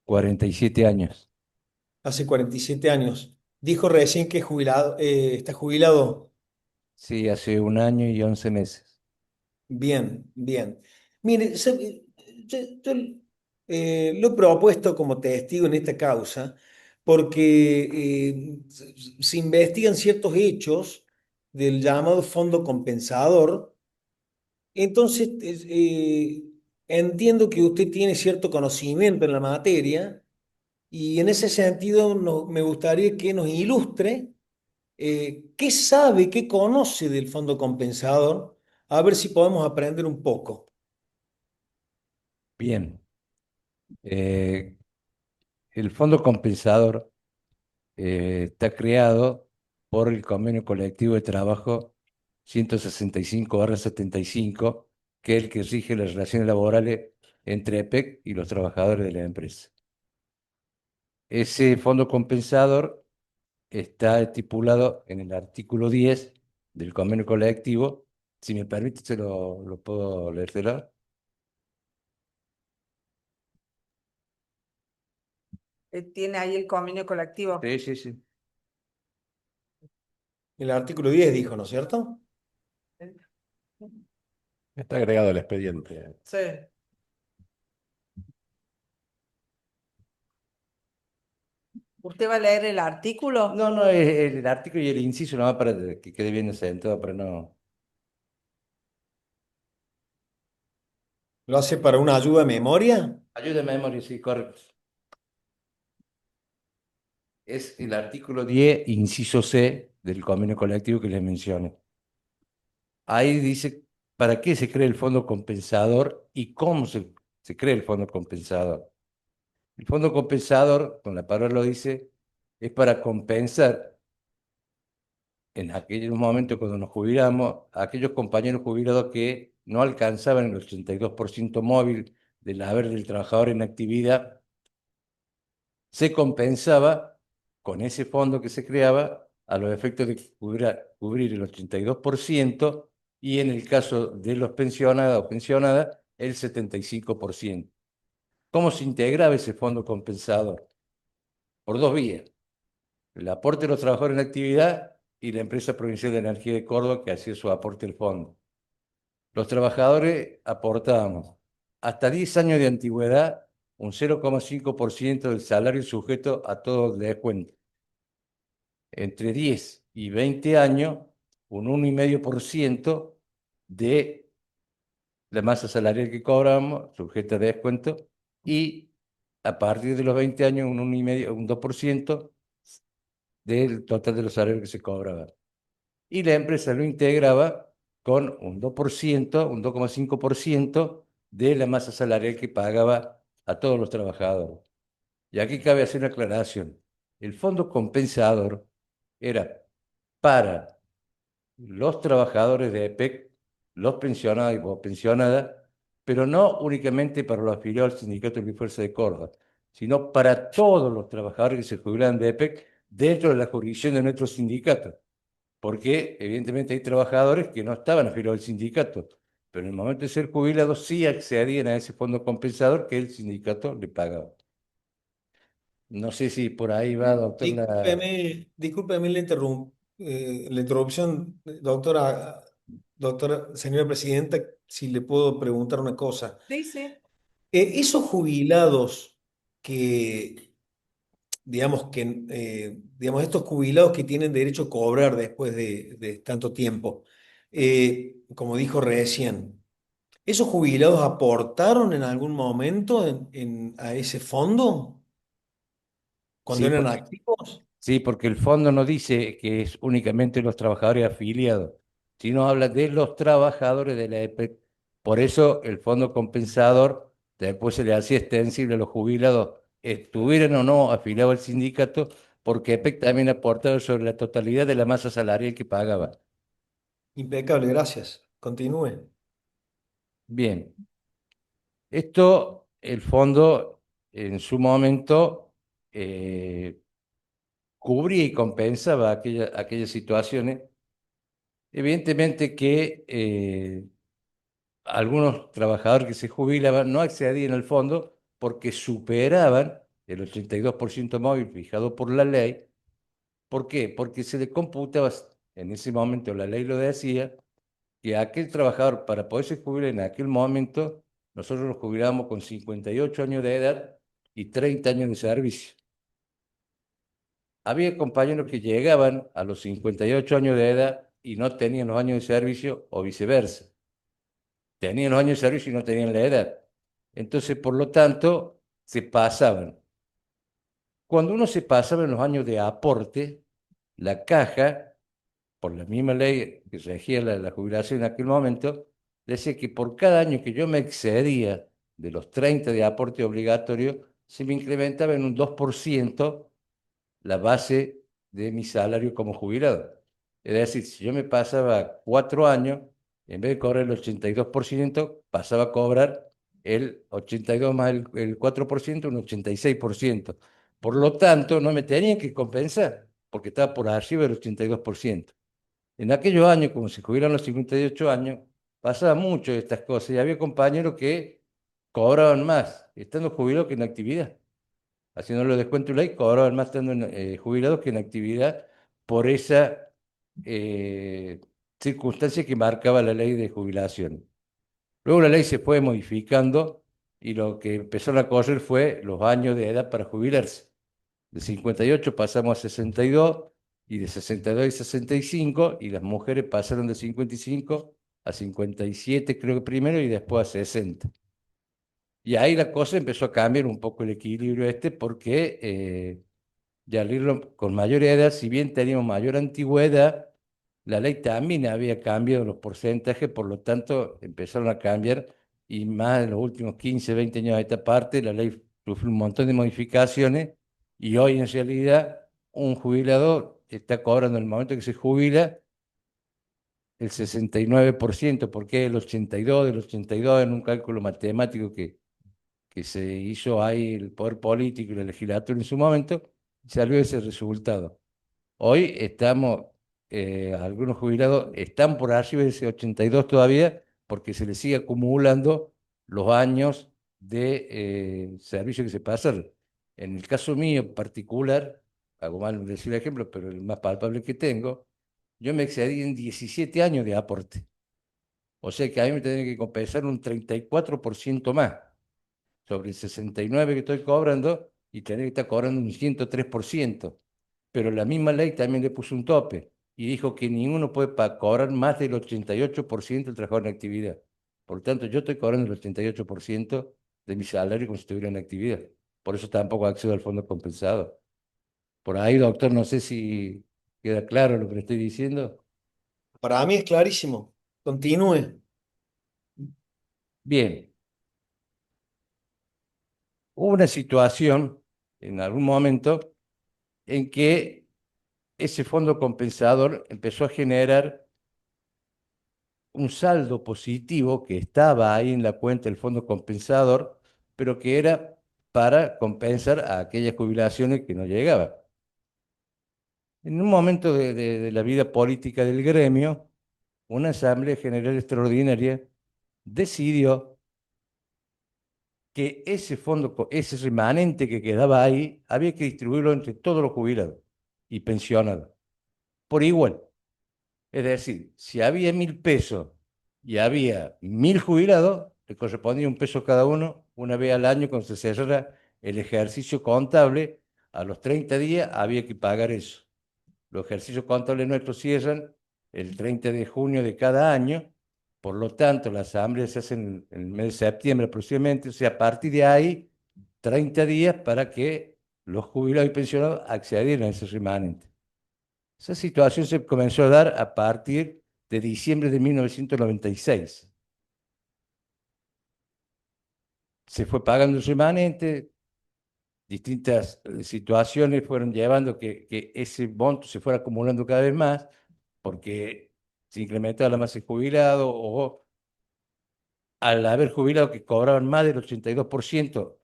[SPEAKER 9] 47 años.
[SPEAKER 8] Hace 47 años. Dijo recién que jubilado, está jubilado.
[SPEAKER 9] Sí, hace un año y 11 meses.
[SPEAKER 8] Bien, bien. Mire, yo, lo he propuesto como testigo en esta causa porque se investigan ciertos hechos del llamado fondo compensador. Entonces, entiendo que usted tiene cierto conocimiento en la materia y en ese sentido me gustaría que nos ilustre qué sabe, qué conoce del fondo compensador, a ver si podemos aprender un poco.
[SPEAKER 9] Bien. Eh, el fondo compensador está creado por el convenio colectivo de trabajo 165/75, que es el que rige las relaciones laborales entre EPEC y los trabajadores de la empresa. Ese fondo compensador está estipulado en el artículo 10 del convenio colectivo. Si me permite, lo puedo leer.
[SPEAKER 1] Tiene ahí el convenio colectivo.
[SPEAKER 9] Sí, sí, sí.
[SPEAKER 8] El artículo 10 dijo, ¿no es cierto?
[SPEAKER 5] Está agregado al expediente.
[SPEAKER 1] Sí. ¿Usted va a leer el artículo?
[SPEAKER 9] No, no, es el artículo y el inciso, nomás para que quede bien sentado, pero no.
[SPEAKER 8] ¿Lo hace para una ayuda de memoria?
[SPEAKER 9] Ayúdame, memoria, sí, correcto. Es el artículo 10, inciso C, del convenio colectivo que les mencioné. Ahí dice para qué se crea el fondo compensador y cómo se crea el fondo compensador. El fondo compensador, con la palabra lo dice, es para compensar en aquellos momentos cuando nos jubilamos a aquellos compañeros jubilados que no alcanzaban el 82% móvil del haber del trabajador en actividad. Se compensaba con ese fondo que se creaba a los efectos de cubrir el 82% y en el caso de los pensionados o pensionadas, el 75%. ¿Cómo se integraba ese fondo compensador? Por dos vías: el aporte de los trabajadores en actividad y la empresa provincial de energía de Córdoba que hacía su aporte al fondo. Los trabajadores aportábamos hasta 10 años de antigüedad un 0,5% del salario sujeto a todo el descuento. Entre 10 y 20 años, un 1,5% de la masa salarial que cobramos, sujeta a descuento, y a partir de los 20 años, un 1,5%, un 2% del total de los salarios que se cobraban. Y la empresa lo integraba con un 2%, un 2,5% de la masa salarial que pagaba a todos los trabajadores. Y aquí cabe hacer una aclaración. El fondo compensador era para los trabajadores de EPEC, los pensionados y pensionadas, pero no únicamente para los afiliados al Sindicato de Fuerza de Córdoba, sino para todos los trabajadores que se jubilan de EPEC dentro de la jurisdicción de nuestro sindicato. Porque evidentemente hay trabajadores que no estaban afiliados al sindicato, pero en el momento de ser jubilados sí accedían a ese fondo compensador que el sindicato le pagaba. No sé si por ahí va, doctor.
[SPEAKER 8] Discúlpeme la interrupción, doctora, señora presidenta, si le puedo preguntar una cosa.
[SPEAKER 1] Sí, sí.
[SPEAKER 8] Esos jubilados que, digamos, estos jubilados que tienen derecho a cobrar después de tanto tiempo, como dijo recién, ¿esos jubilados aportaron en algún momento a ese fondo cuando
[SPEAKER 9] Sí,
[SPEAKER 8] eran activos?
[SPEAKER 9] sí, porque el fondo no dice que es únicamente los trabajadores afiliados, sino habla de los trabajadores de la EPEC. Por eso el fondo compensador después se le hacía extensible a los jubilados, estuvieran o no afiliados al sindicato, porque EPEC también aportaba sobre la totalidad de la masa salarial que pagaba.
[SPEAKER 8] Impecable, gracias. Continúe.
[SPEAKER 9] Bien, esto el fondo en su momento cubría y compensaba aquellas situaciones. Evidentemente que algunos trabajadores que se jubilaban no accedían al fondo porque superaban el 82% móvil fijado por la ley. ¿Por qué? Porque se le computaba, en ese momento la ley lo decía, que aquel trabajador para poderse jubilar en aquel momento, nosotros nos jubilábamos con 58 años de edad y 30 años de servicio. Había compañeros que llegaban a los 58 años de edad y no tenían los años de servicio o viceversa. Tenían los años de servicio y no tenían la edad. Entonces, por lo tanto, se pasaban. Cuando uno se pasaba en los años de aporte, la caja, por la misma ley que regía la jubilación en aquel momento, decía que por cada año que yo me excedía de los 30 de aporte obligatorio, se me incrementaba en un 2% la base de mi salario como jubilado. Es decir, si yo me pasaba 4 años, en vez de cobrar el 82%, pasaba a cobrar el 82 más el 4%, un 86%. Por lo tanto, no me tenían que compensar, porque estaba por arriba del 82%. En aquellos años, como se jubilan los 58 años, pasaba mucho de estas cosas y había compañeros que cobraban más estando jubilados que en actividad. Haciendo los descuentos de ley, cobraban más estando jubilados que en actividad por esa circunstancia que marcaba la ley de jubilación. Luego la ley se fue modificando y lo que empezaron a correr fue los años de edad para jubilarse. De 58 pasamos a 62 y de 62 a 65 y las mujeres pasaron de 55 a 57 creo que primero y después a 60. Y ahí la cosa empezó a cambiar un poco el equilibrio porque ya al irlo con mayor edad, si bien teníamos mayor antigüedad, la ley también había cambiado los porcentajes, por lo tanto empezaron a cambiar y más en los últimos 15, 20 años de esta parte, la ley sufrió un montón de modificaciones y hoy en realidad un jubilado está cobrando en el momento que se jubila el 69%, porque el 82 del 82 en un cálculo matemático que se hizo ahí el poder político y la legislatura en su momento, salió ese resultado. Hoy estamos, algunos jubilados están por arriba de ese 82 todavía, porque se les sigue acumulando los años de servicio que se pasan. En el caso mío particular, hago mal decir el ejemplo, pero el más palpable que tengo, yo me excedí en 17 años de aporte. O sea que a mí me tienen que compensar un 34% más sobre el 69 que estoy cobrando y tener que estar cobrando un 103%. Pero la misma ley también le puso un tope y dijo que ninguno puede cobrar más del 88% del trabajo en actividad. Por lo tanto, yo estoy cobrando el 88% de mi salario como si estuviera en actividad. Por eso tampoco accedo al fondo compensado. Por ahí, doctor, no sé si queda claro lo que le estoy diciendo.
[SPEAKER 8] Para mí es clarísimo. Continúe.
[SPEAKER 9] Bien, hubo una situación en algún momento en que ese fondo compensador empezó a generar un saldo positivo que estaba ahí en la cuenta del fondo compensador, pero que era para compensar a aquellas jubilaciones que no llegaban. En un momento de la vida política del gremio, una asamblea general extraordinaria decidió que ese fondo, ese remanente que quedaba ahí, había que distribuirlo entre todos los jubilados y pensionados, por igual. Es decir, si había 1.000 pesos y había 1.000 jubilados, le correspondía un peso cada uno, una vez al año cuando se cerrara el ejercicio contable, a los 30 días había que pagar eso. Los ejercicios contables nuestros cierran el 30 de junio de cada año, por lo tanto, las asambleas se hacen en el mes de septiembre aproximadamente, o sea, a partir de ahí, 30 días para que los jubilados y pensionados accedieran a ese remanente. Esa situación se comenzó a dar a partir de diciembre de 1996. Se fue pagando el remanente, distintas situaciones fueron llevando que ese monto se fuera acumulando cada vez más, porque se incrementaba la masa de jubilado o al haber jubilados que cobraban más del 82%,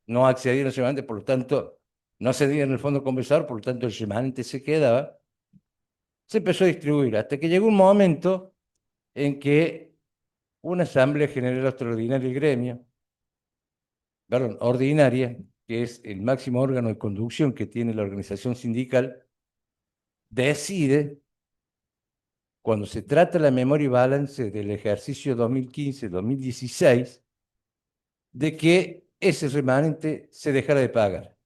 [SPEAKER 9] no accedían al remanente, por lo tanto, no accedían al fondo compensador, por lo tanto, el remanente se quedaba. Se empezó a distribuir hasta que llegó un momento en que una asamblea general extraordinaria del gremio, perdón, ordinaria, que es el máximo órgano de conducción que tiene la organización sindical, decide, cuando se trata la memoria y balance del ejercicio 2015-2016, de que ese remanente se dejara de pagar,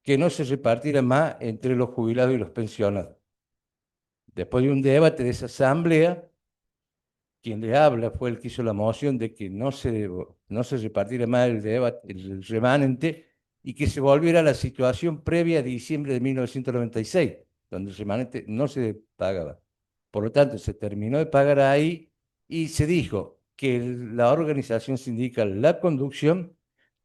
[SPEAKER 9] que no se repartiera más entre los jubilados y los pensionados. Después de un debate de esa asamblea, quien le habla fue el que hizo la moción de que no se repartiera más el remanente y que se volviera a la situación previa a diciembre de 1996, donde el remanente no se pagaba. Por lo tanto, se terminó de pagar ahí y se dijo que la organización sindical, la conducción,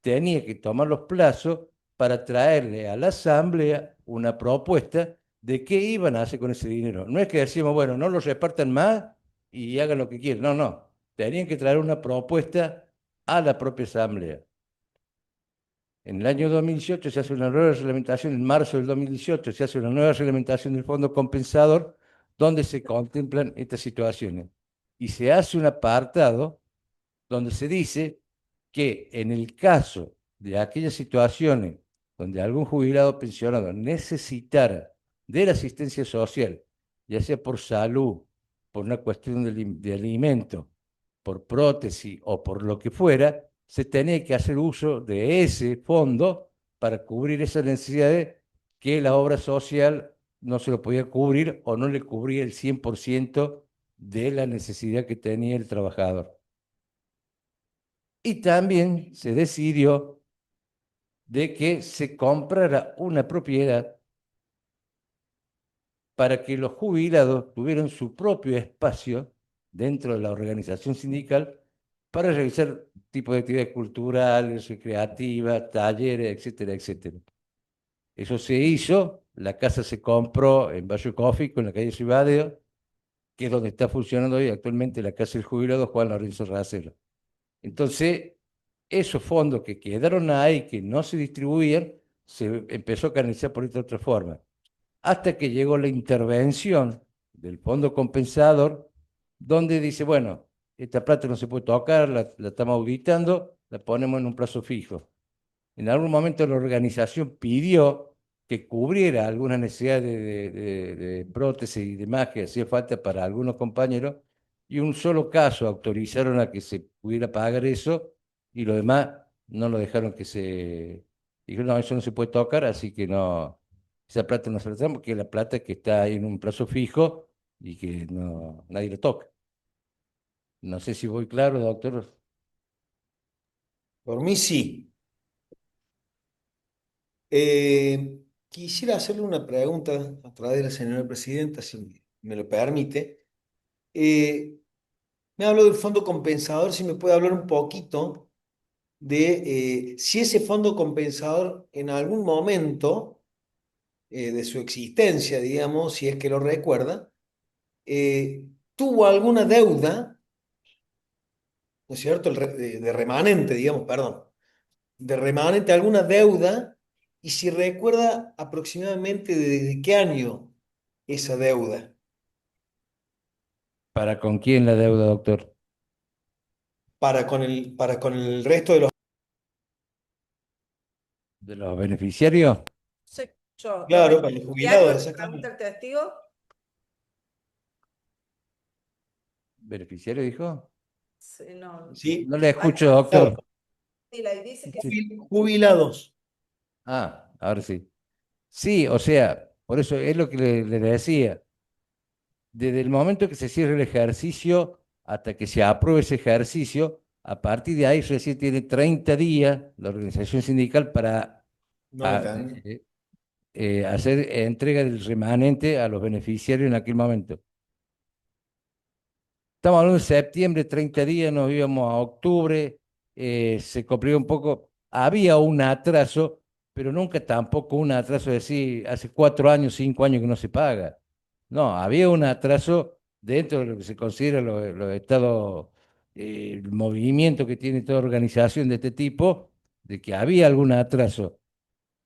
[SPEAKER 9] tenía que tomar los plazos para traerle a la asamblea una propuesta de qué iban a hacer con ese dinero. No es que decimos, bueno, no lo repartan más y hagan lo que quieran. No, no. Tenían que traer una propuesta a la propia Asamblea. En el año 2018 se hace una nueva reglamentación, en marzo del 2018 se hace una nueva reglamentación del Fondo Compensador donde se contemplan estas situaciones. Y se hace un apartado donde se dice que en el caso de aquellas situaciones donde algún jubilado o pensionado necesitara de la asistencia social, ya sea por salud, por una cuestión de alimento, por prótesis o por lo que fuera, se tenía que hacer uso de ese fondo para cubrir esas necesidades que la obra social no se lo podía cubrir o no le cubría el 100% de la necesidad que tenía el trabajador. Y también se decidió de que se comprara una propiedad para que los jubilados tuvieran su propio espacio dentro de la organización sindical para realizar tipo de actividades culturales, recreativas, talleres, etcétera, etcétera. Eso se hizo, la casa se compró en Barrio Cófico, en la calle Rivadeo, que es donde está funcionando hoy actualmente la Casa del Jubilado Juan Lorenzo Racero. Entonces, esos fondos que quedaron ahí, que no se distribuían, se empezó a canalizar por esta otra forma. Hasta que llegó la intervención del fondo compensador, donde dice, bueno, esta plata no se puede tocar, la estamos auditando, la ponemos en un plazo fijo. En algún momento la organización pidió que cubriera alguna necesidad de prótesis y demás que hacía falta para algunos compañeros, y un solo caso autorizaron a que se pudiera pagar eso, y lo demás no lo dejaron que se... Dijeron, no, eso no se puede tocar, así que no, esa plata no se la damos, porque es la plata que está ahí en un plazo fijo y que no, nadie lo toca. No sé si voy claro, doctor.
[SPEAKER 8] Por mí sí. Quisiera hacerle una pregunta a través de la señora presidenta, si me lo permite. Me habló del fondo compensador, si me puede hablar un poquito de si ese fondo compensador en algún momento de su existencia, digamos, si es que lo recuerda, tuvo alguna deuda, ¿no es cierto? De remanente, digamos, perdón, de remanente alguna deuda, y si recuerda aproximadamente desde qué año esa deuda.
[SPEAKER 9] ¿Para con quién la deuda, doctor?
[SPEAKER 8] Para con el resto de los...
[SPEAKER 9] ¿De los beneficiarios?
[SPEAKER 1] Se escuchó. ¿Los
[SPEAKER 8] Claro, para los jubilados,
[SPEAKER 1] beneficiarios? Pregunta
[SPEAKER 8] exactamente.
[SPEAKER 1] el testigo.
[SPEAKER 9] ¿Beneficiario dijo?
[SPEAKER 1] Sí, no.
[SPEAKER 8] ¿Sí?
[SPEAKER 9] No le escucho,
[SPEAKER 1] Acá
[SPEAKER 9] doctor.
[SPEAKER 1] sí, la dice que
[SPEAKER 9] Sí.
[SPEAKER 8] Jubilados.
[SPEAKER 9] Ah, ahora sí. Sí, o sea, por eso es lo que le decía. Desde el momento que se cierre el ejercicio hasta que se apruebe ese ejercicio, a partir de ahí recién tiene 30 días la organización sindical para
[SPEAKER 8] No
[SPEAKER 9] a-
[SPEAKER 8] entendí.
[SPEAKER 9] hacer entrega del remanente a los beneficiarios en aquel momento. Estamos hablando de septiembre, 30 días, nos íbamos a octubre, se complicó un poco. Había un atraso, pero nunca tampoco un atraso de decir, hace 4 años, 5 años que no se paga. No, había un atraso dentro de lo que se considera los estados, el movimiento que tiene toda organización de este tipo, de que había algún atraso.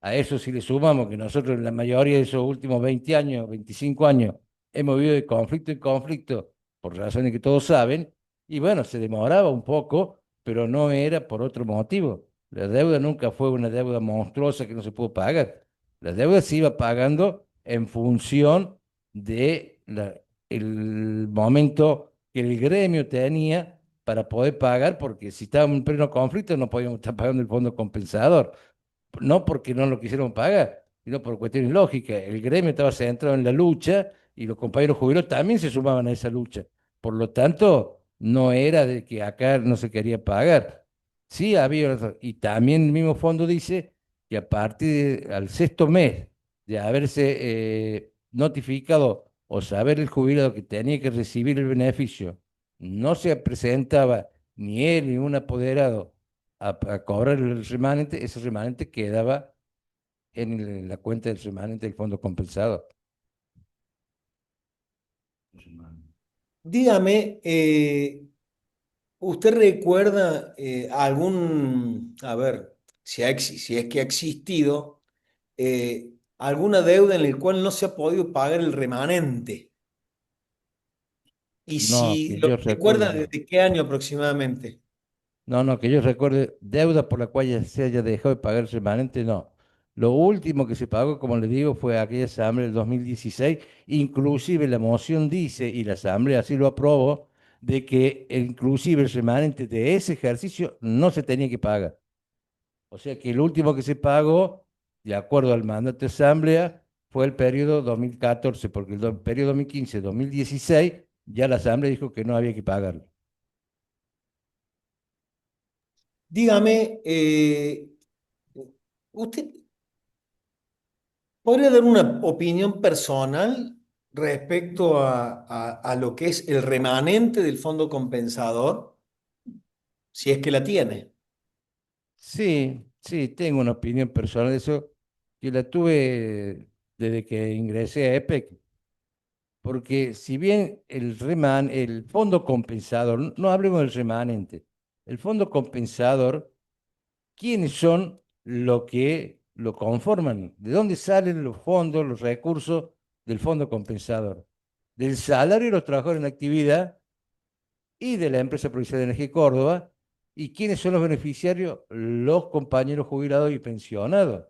[SPEAKER 9] A eso si le sumamos que nosotros en la mayoría de esos últimos 20 años, 25 años, hemos vivido de conflicto en conflicto, por razones que todos saben, y bueno, se demoraba un poco, pero no era por otro motivo. La deuda nunca fue una deuda monstruosa que no se pudo pagar. La deuda se iba pagando en función de el momento que el gremio tenía para poder pagar, porque si estábamos en pleno conflicto no podíamos estar pagando el fondo compensador, no porque no lo quisieron pagar, sino por cuestiones lógicas. El gremio estaba centrado en la lucha y los compañeros jubilados también se sumaban a esa lucha. Por lo tanto, no era de que acá no se quería pagar. Sí había, y también el mismo fondo dice que a partir al sexto mes de haberse notificado o saber el jubilado que tenía que recibir el beneficio, no se presentaba ni él ni un apoderado a cobrar el remanente, ese remanente quedaba en la cuenta del remanente del fondo compensado.
[SPEAKER 8] Dígame, ¿usted recuerda a ver, si es que ha existido alguna deuda en la cual no se ha podido pagar el remanente? Y
[SPEAKER 9] No,
[SPEAKER 8] si
[SPEAKER 9] que
[SPEAKER 8] lo
[SPEAKER 9] yo recuerde,
[SPEAKER 8] recuerda,
[SPEAKER 9] no.
[SPEAKER 8] ¿desde qué año aproximadamente?
[SPEAKER 9] No, no, que yo recuerde, deuda por la cual ya se haya dejado de pagar el remanente, no. Lo último que se pagó, como le digo, fue aquella asamblea del 2016. Inclusive la moción dice, y la asamblea así lo aprobó, de que inclusive el remanente de ese ejercicio no se tenía que pagar. O sea que el último que se pagó, de acuerdo al mandato de asamblea, fue el periodo 2014, porque el periodo 2015-2016 ya la asamblea dijo que no había que pagarlo.
[SPEAKER 8] Dígame, ¿usted podría dar una opinión personal respecto a lo que es el remanente del fondo compensador, si es que la tiene?
[SPEAKER 9] Sí, sí, tengo una opinión personal de eso, que la tuve desde que ingresé a EPEC, porque si bien el fondo compensador, no hablemos del remanente, el fondo compensador, ¿quiénes son lo que lo conforman? ¿De dónde salen los fondos, los recursos del fondo compensador? Del salario de los trabajadores en actividad y de la empresa provincial de energía de Córdoba. ¿Y quiénes son los beneficiarios? Los compañeros jubilados y pensionados.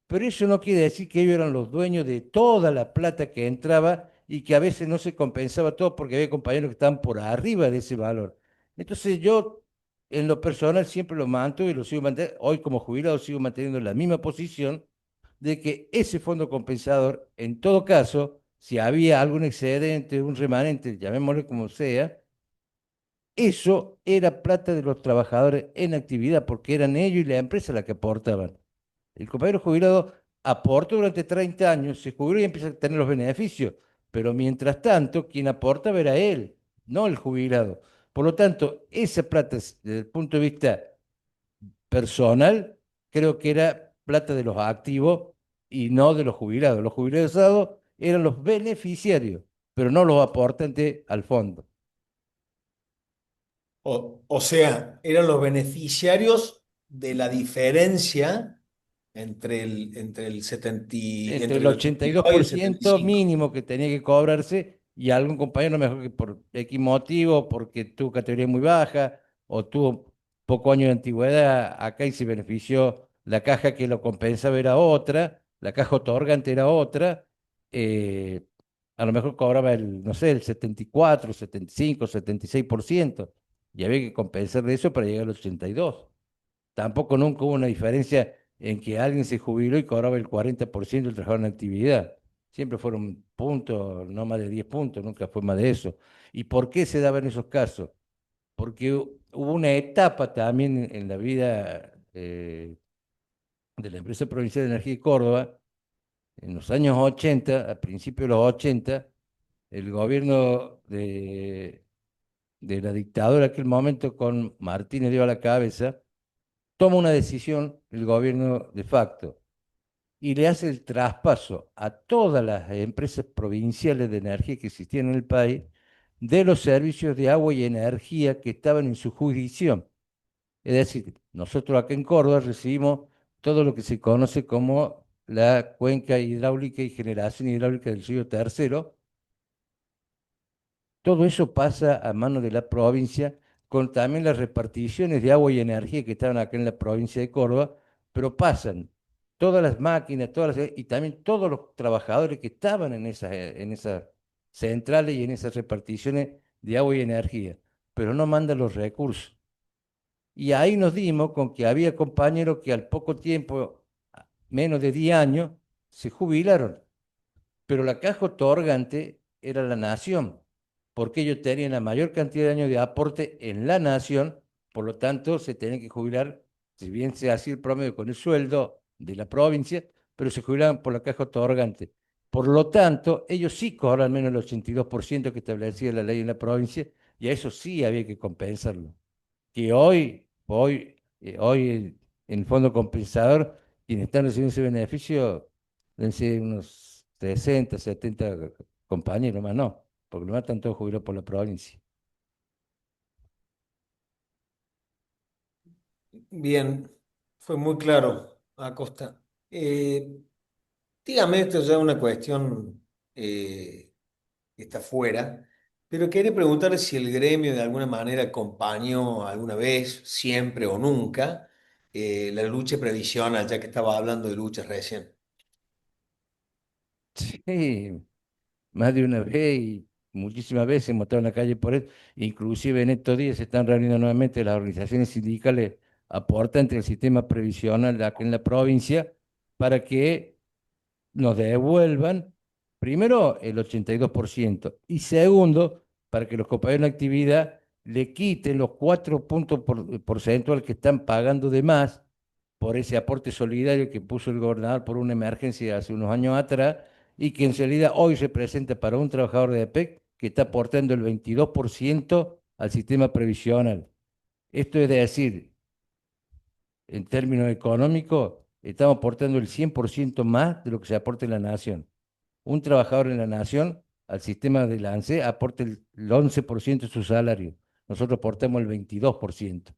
[SPEAKER 9] Pero eso no quiere decir que ellos eran los dueños de toda la plata que entraba y que a veces no se compensaba todo porque había compañeros que estaban por arriba de ese valor. Entonces yo, en lo personal, siempre lo mantuve y lo sigo manteniendo. Hoy como jubilado sigo manteniendo la misma posición de que ese fondo compensador, en todo caso, si había algún excedente, un remanente, llamémosle como sea, eso era plata de los trabajadores en actividad porque eran ellos y la empresa la que aportaban. El compañero jubilado aporta durante 30 años, se jubiló y empieza a tener los beneficios, pero mientras tanto, quien aportaba era él, no el jubilado. Por lo tanto, esa plata, desde el punto de vista personal, creo que era plata de los activos y no de los jubilados. Los jubilados eran los beneficiarios, pero no los aportantes al fondo.
[SPEAKER 8] O sea, eran los beneficiarios de la diferencia entre el 70
[SPEAKER 9] Entre
[SPEAKER 8] entre
[SPEAKER 9] el
[SPEAKER 8] el 82 y el
[SPEAKER 9] 82%
[SPEAKER 8] 75.
[SPEAKER 9] mínimo que tenía que cobrarse y algún compañero mejor que por X motivo, porque tuvo categoría muy baja o tuvo poco año de antigüedad, acá y se benefició, la caja que lo compensaba era otra, la caja otorgante era otra, eh, a lo mejor cobraba no sé, el 74, 75, 76% y había que compensar de eso para llegar al 82. Tampoco nunca hubo una diferencia en que alguien se jubiló y cobraba el 40% del trabajador en actividad. Siempre fueron puntos, no más de 10 puntos, nunca fue más de eso. ¿Y por qué se daban esos casos? Porque hubo una etapa también en la vida de la empresa provincial de energía de Córdoba, en los años 80, a principios de los 80, el gobierno de la dictadura en aquel momento con Martínez dio a la cabeza, toma una decisión el gobierno de facto y le hace el traspaso a todas las empresas provinciales de energía que existían en el país de los servicios de agua y energía que estaban en su jurisdicción. Es decir, nosotros acá en Córdoba recibimos todo lo que se conoce como la cuenca hidráulica y generación hidráulica del río Tercero. Todo eso pasa a mano de la provincia, con también las reparticiones de agua y energía que estaban acá en la provincia de Córdoba, pero pasan todas las máquinas, y también todos los trabajadores que estaban en esas centrales y en esas reparticiones de agua y energía, pero no mandan los recursos. Y ahí nos dimos con que había compañeros que al poco tiempo, menos de 10 años, se jubilaron, pero la caja otorgante era la nación, porque ellos tenían la mayor cantidad de años de aporte en la nación, por lo tanto se tenían que jubilar, si bien se hacía el promedio con el sueldo de la provincia, pero se jubilaban por la caja otorgante. Por lo tanto, ellos sí cobran menos el 82% que establecía la ley en la provincia, y a eso sí había que compensarlo. Que hoy en el fondo compensador, quienes están recibiendo ese beneficio deben ser unos 60, 70 compañeros, más no. porque no están todos jubilados por la provincia.
[SPEAKER 8] Bien, fue muy claro, Acosta. Dígame, esto ya es una cuestión que está fuera, pero quería preguntarle si el gremio de alguna manera acompañó alguna vez, siempre o nunca, la lucha previsional, ya que estaba hablando de luchas recién.
[SPEAKER 9] Sí, más de una vez y muchísimas veces hemos estado en la calle por eso. Inclusive en estos días se están reuniendo nuevamente las organizaciones sindicales aportantes del sistema previsional de acá en la provincia para que nos devuelvan, primero, el 82% y segundo, para que los compañeros en actividad le quiten los 4 puntos porcentuales que están pagando de más por ese aporte solidario que puso el gobernador por una emergencia hace unos años atrás y que en realidad hoy se presenta para un trabajador de APEC que está aportando el 22% al sistema previsional. Esto es decir, en términos económicos, estamos aportando el 100% más de lo que se aporta en la nación. Un trabajador en la nación al sistema de la ANSE aporta el 11% de su salario. Nosotros aportamos el 22%.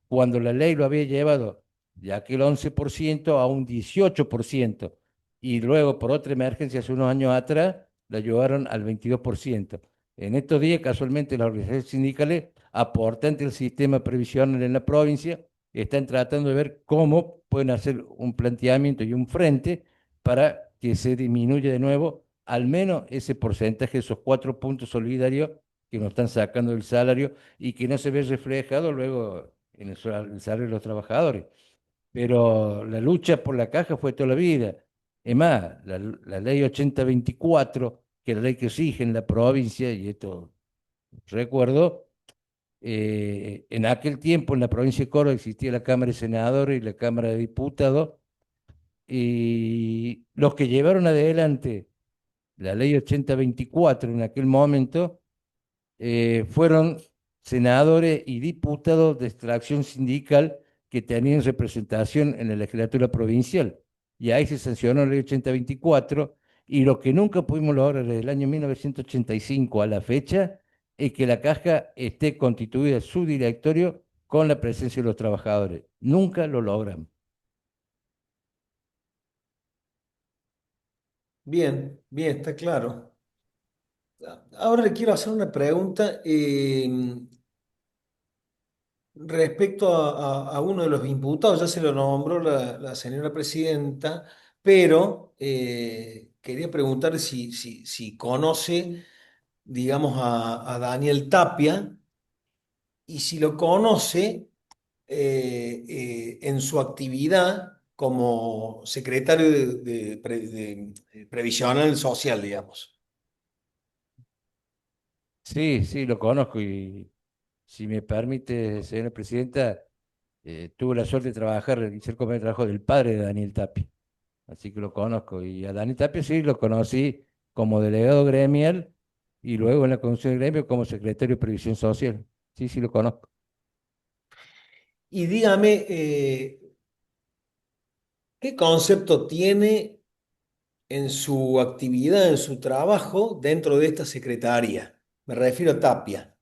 [SPEAKER 9] Cuando la ley lo había llevado de aquel 11% a un 18%, y luego por otra emergencia hace unos años atrás, la llevaron al 22%. En estos días, casualmente, las organizaciones sindicales aportantes del sistema previsional en la provincia están tratando de ver cómo pueden hacer un planteamiento y un frente para que se disminuya de nuevo al menos ese porcentaje, esos 4 puntos solidarios que nos están sacando del salario y que no se ve reflejado luego en el salario de los trabajadores. Pero la lucha por la caja fue toda la vida. Es más, la ley 8024, que es la ley que exige en la provincia, y esto recuerdo, en aquel tiempo en la provincia de Córdoba existía la Cámara de Senadores y la Cámara de Diputados, y los que llevaron adelante la ley 8024 en aquel momento fueron senadores y diputados de extracción sindical que tenían representación en la legislatura provincial. Y ahí se sancionó la ley 8024 y lo que nunca pudimos lograr desde el año 1985 a la fecha es que la caja esté constituida su directorio con la presencia de los trabajadores. Nunca lo logramos.
[SPEAKER 8] Bien, bien, está claro. Ahora le quiero hacer una pregunta respecto a uno de los imputados, ya se lo nombró la señora presidenta, pero quería preguntarle si conoce, digamos, a Daniel Tapia y si lo conoce en su actividad como secretario de Previsional Social, digamos.
[SPEAKER 9] Sí, sí, lo conozco y si me permite, señora presidenta, tuve la suerte de trabajar y ser compañero de trabajo del padre de Daniel Tapia, así que lo conozco. Y a Daniel Tapia sí lo conocí como delegado gremial y luego en la Comisión de Gremio como secretario de Previsión Social. Sí, sí lo conozco.
[SPEAKER 8] Y dígame, ¿qué concepto tiene en su actividad, en su trabajo dentro de esta secretaría? Me refiero a Tapia.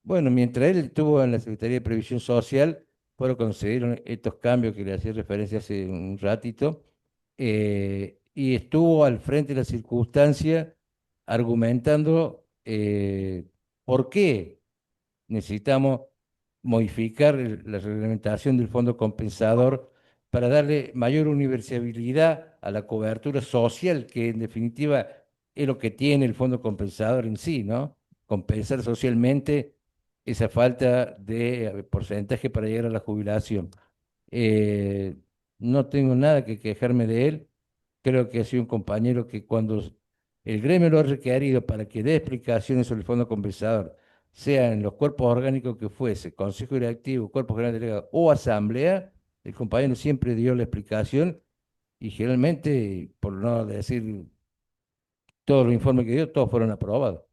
[SPEAKER 9] Bueno, mientras él estuvo en la Secretaría de Previsión Social, fueron concedieron estos cambios que le hacía referencia hace un ratito, y estuvo al frente de la circunstancia argumentando por qué necesitamos modificar la reglamentación del fondo compensador para darle mayor universalidad a la cobertura social, que en definitiva es lo que tiene el fondo compensador en sí, ¿no? Compensar socialmente esa falta de porcentaje para llegar a la jubilación. Eh, no tengo nada que quejarme de él. Creo que ha sido un compañero que cuando el gremio lo ha requerido para que dé explicaciones sobre el fondo compensador, sea en los cuerpos orgánicos que fuese, Consejo Directivo, Cuerpo General Delegado o Asamblea, el compañero siempre dio la explicación y generalmente, por no decir todos los informes que dio, todos fueron aprobados.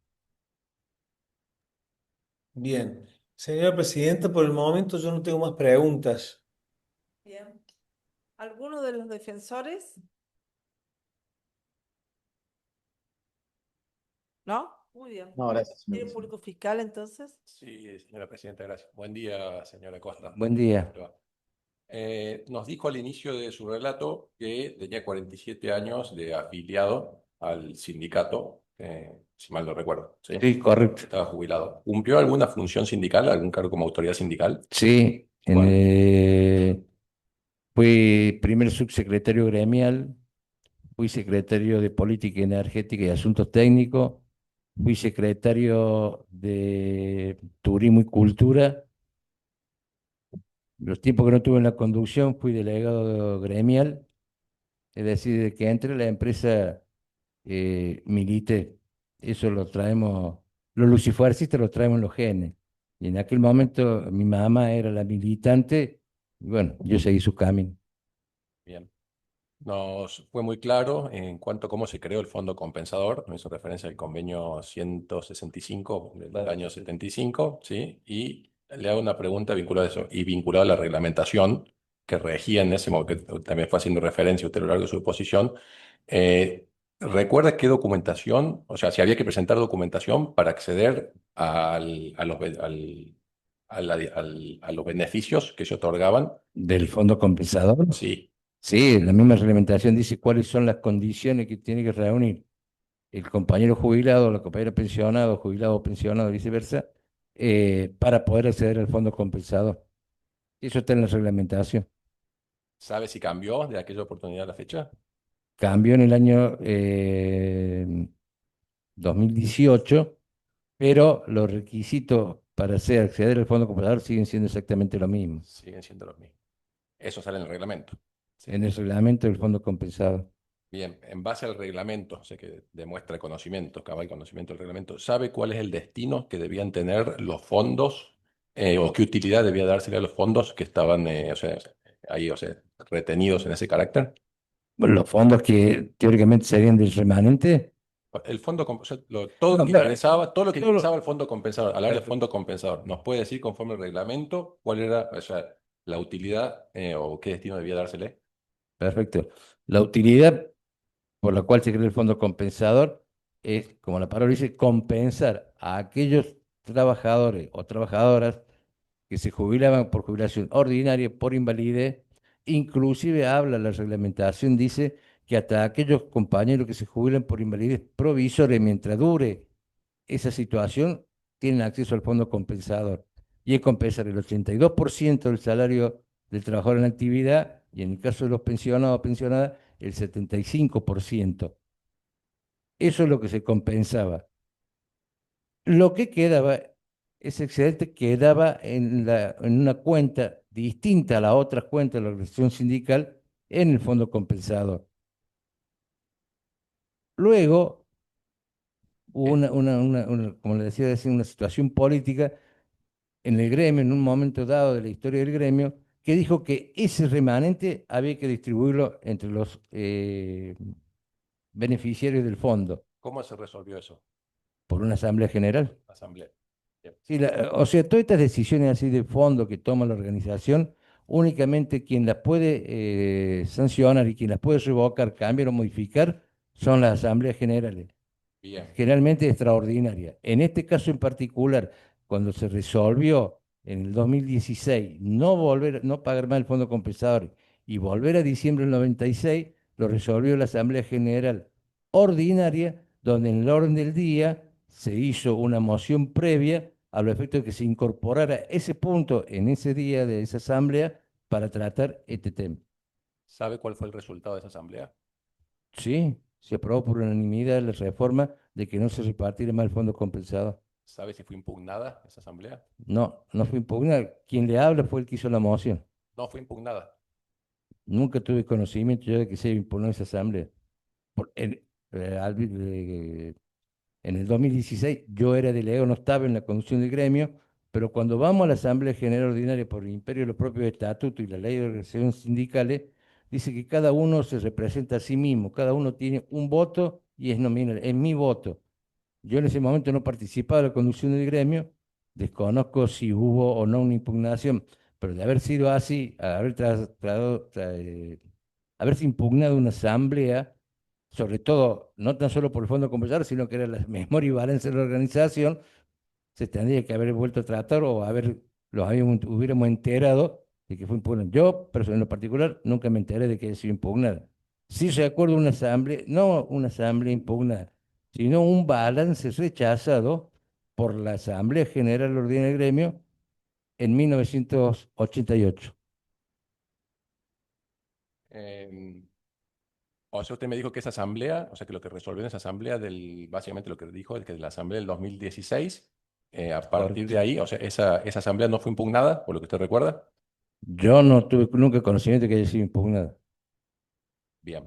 [SPEAKER 8] Bien. Señora presidenta, por el momento yo no tengo más preguntas.
[SPEAKER 1] Bien. ¿Alguno de los defensores? ¿No? Muy bien.
[SPEAKER 2] No, gracias, señor
[SPEAKER 1] ¿Tiene
[SPEAKER 2] presidente.
[SPEAKER 1] público fiscal entonces?
[SPEAKER 5] Sí, señora presidenta, gracias. Buen día, señora Costa.
[SPEAKER 9] Buen día.
[SPEAKER 5] Nos dijo al inicio de su relato que tenía 47 años de afiliado al sindicato, si mal no recuerdo, ¿sí?
[SPEAKER 9] Sí, correcto.
[SPEAKER 5] Estaba jubilado. ¿Cumplió alguna función sindical, algún cargo como autoridad sindical?
[SPEAKER 9] Sí,
[SPEAKER 5] ¿Cuál?
[SPEAKER 9] fui primer subsecretario gremial, fui secretario de Política Energética y Asuntos Técnicos, fui secretario de Turismo y Cultura. Los tiempos que no tuve en la conducción fui delegado gremial, es decir, de que entre la empresa milité. Eso lo traemos, los lucifuercistas lo traemos en los genes. Y en aquel momento mi mamá era la militante, y bueno, yo seguí su camino.
[SPEAKER 5] Bien. Nos fue muy claro en cuanto a cómo se creó el Fondo Compensador. Nos hizo referencia al convenio 165 del año 75, ¿sí? Y le hago una pregunta vinculada a eso y vinculada a la reglamentación que regía en ese momento, que también fue haciendo referencia usted a lo largo de su exposición. Eh, ¿Recuerda qué documentación, o sea, si había que presentar documentación para acceder a los beneficios que se otorgaban?
[SPEAKER 9] ¿Del fondo compensador?
[SPEAKER 5] Sí.
[SPEAKER 9] Sí, la misma reglamentación dice cuáles son las condiciones que tiene que reunir el compañero jubilado, la compañera pensionado, jubilado o pensionado, viceversa, para poder acceder al fondo compensador. Eso está en la reglamentación.
[SPEAKER 5] ¿Sabe si cambió de aquella oportunidad a la fecha?
[SPEAKER 9] Cambió en el año 2018, pero los requisitos para acceder al fondo compensador siguen siendo exactamente lo mismo.
[SPEAKER 5] Siguen siendo los mismos. Eso sale en el reglamento. Sí.
[SPEAKER 9] En el reglamento del fondo compensador.
[SPEAKER 5] Bien, en base al reglamento, o sea que demuestra conocimiento, cabal conocimiento del reglamento, ¿sabe cuál es el destino que debían tener los fondos o qué utilidad debía dársele a los fondos que estaban o sea, ahí, o sea, retenidos en ese carácter?
[SPEAKER 9] Bueno, los fondos que teóricamente serían del remanente.
[SPEAKER 5] El fondo, o sea, todo lo
[SPEAKER 9] No,
[SPEAKER 5] que
[SPEAKER 9] pero
[SPEAKER 5] ingresaba, todo lo que
[SPEAKER 9] todo lo-
[SPEAKER 5] ingresaba el fondo compensador, al hablar del
[SPEAKER 9] Perfecto.
[SPEAKER 5] fondo compensador, ¿nos puede decir conforme al reglamento cuál era, o sea, la utilidad o qué destino debía dársele?
[SPEAKER 9] Perfecto. La utilidad por la cual se crea el fondo compensador es, como la palabra dice, compensar a aquellos trabajadores o trabajadoras que se jubilaban por jubilación ordinaria, por invalidez. Inclusive habla la reglamentación, dice que hasta aquellos compañeros que se jubilan por invalidez provisoria, mientras dure esa situación, tienen acceso al fondo compensador. Y es compensar el 82% del salario del trabajador en actividad y en el caso de los pensionados o pensionadas, el 75%. Eso es lo que se compensaba. Lo que quedaba, ese excedente quedaba en una cuenta distinta a la otra cuenta de la organización sindical en el fondo compensador. Luego hubo como le decía, una situación política en el gremio, en un momento dado de la historia del gremio, que dijo que ese remanente había que distribuirlo entre los beneficiarios del fondo
[SPEAKER 5] ¿Cómo se resolvió eso?
[SPEAKER 9] por una asamblea general.
[SPEAKER 5] Asamblea. Bien.
[SPEAKER 9] Sí, o sea, todas estas decisiones así de fondo que toma la organización, únicamente quien las puede sancionar y quien las puede revocar, cambiar o modificar son las asambleas generales,
[SPEAKER 5] Bien.
[SPEAKER 9] generalmente extraordinarias. En este caso en particular, cuando se resolvió en el 2016 no pagar más el fondo compensador y volver a diciembre del 96, lo resolvió la Asamblea General Ordinaria, donde en el orden del día se hizo una moción previa a los efectos de que se incorporara ese punto en ese día de esa asamblea para tratar este tema.
[SPEAKER 5] ¿Sabe cuál fue el resultado de esa asamblea?
[SPEAKER 9] Sí, se aprobó por unanimidad la reforma de que no se repartiera más el fondo compensado.
[SPEAKER 5] ¿Sabe si fue impugnada esa asamblea?
[SPEAKER 9] No, no fue impugnada. Quien le habla fue el que hizo la moción.
[SPEAKER 5] No fue impugnada.
[SPEAKER 9] Nunca tuve conocimiento yo de que se impugnó esa asamblea. Por- en, en el 2016 yo era delegado, no estaba en la conducción del gremio, pero cuando vamos a la Asamblea General Ordinaria por el imperio de los propios estatutos y la ley de organizaciones sindicales, dice que cada uno se representa a sí mismo, cada uno tiene un voto y es nominal, es mi voto. Yo en ese momento no participaba de la conducción del gremio, desconozco si hubo o no una impugnación, pero de haber sido así, haberse impugnado una asamblea, sobre todo, no tan solo por el fondo compensador, sino que era la memoria y balance de la organización, se tendría que haber vuelto a tratar o hubiéramos enterado de que fue impugnada. Yo, en lo particular, nunca me enteré de que haya sido impugnada. Sí recuerdo una asamblea, no una asamblea impugnada, sino un balance rechazado por la Asamblea General Ordinaria del Gremio en 1988.
[SPEAKER 5] Em, o sea, usted me dijo que esa asamblea, o sea, que lo que resolvió en esa asamblea básicamente lo que dijo es que de la asamblea del 2016, a partir
[SPEAKER 9] Correcto.
[SPEAKER 5] de ahí, o sea, esa asamblea no fue impugnada, por lo que usted recuerda.
[SPEAKER 9] Yo no tuve nunca conocimiento de que haya sido impugnada.
[SPEAKER 5] Bien.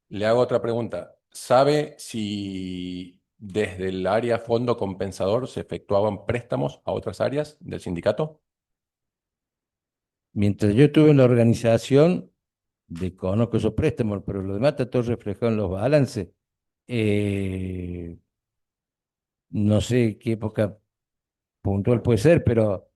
[SPEAKER 5] Le hago otra pregunta. ¿Sabe si desde el área fondo compensador se efectuaban préstamos a otras áreas del sindicato?
[SPEAKER 9] Mientras yo estuve en la organización, desconozco esos préstamos, pero lo demás está todo reflejado en los balances. Eh, no sé qué época puntual puede ser, pero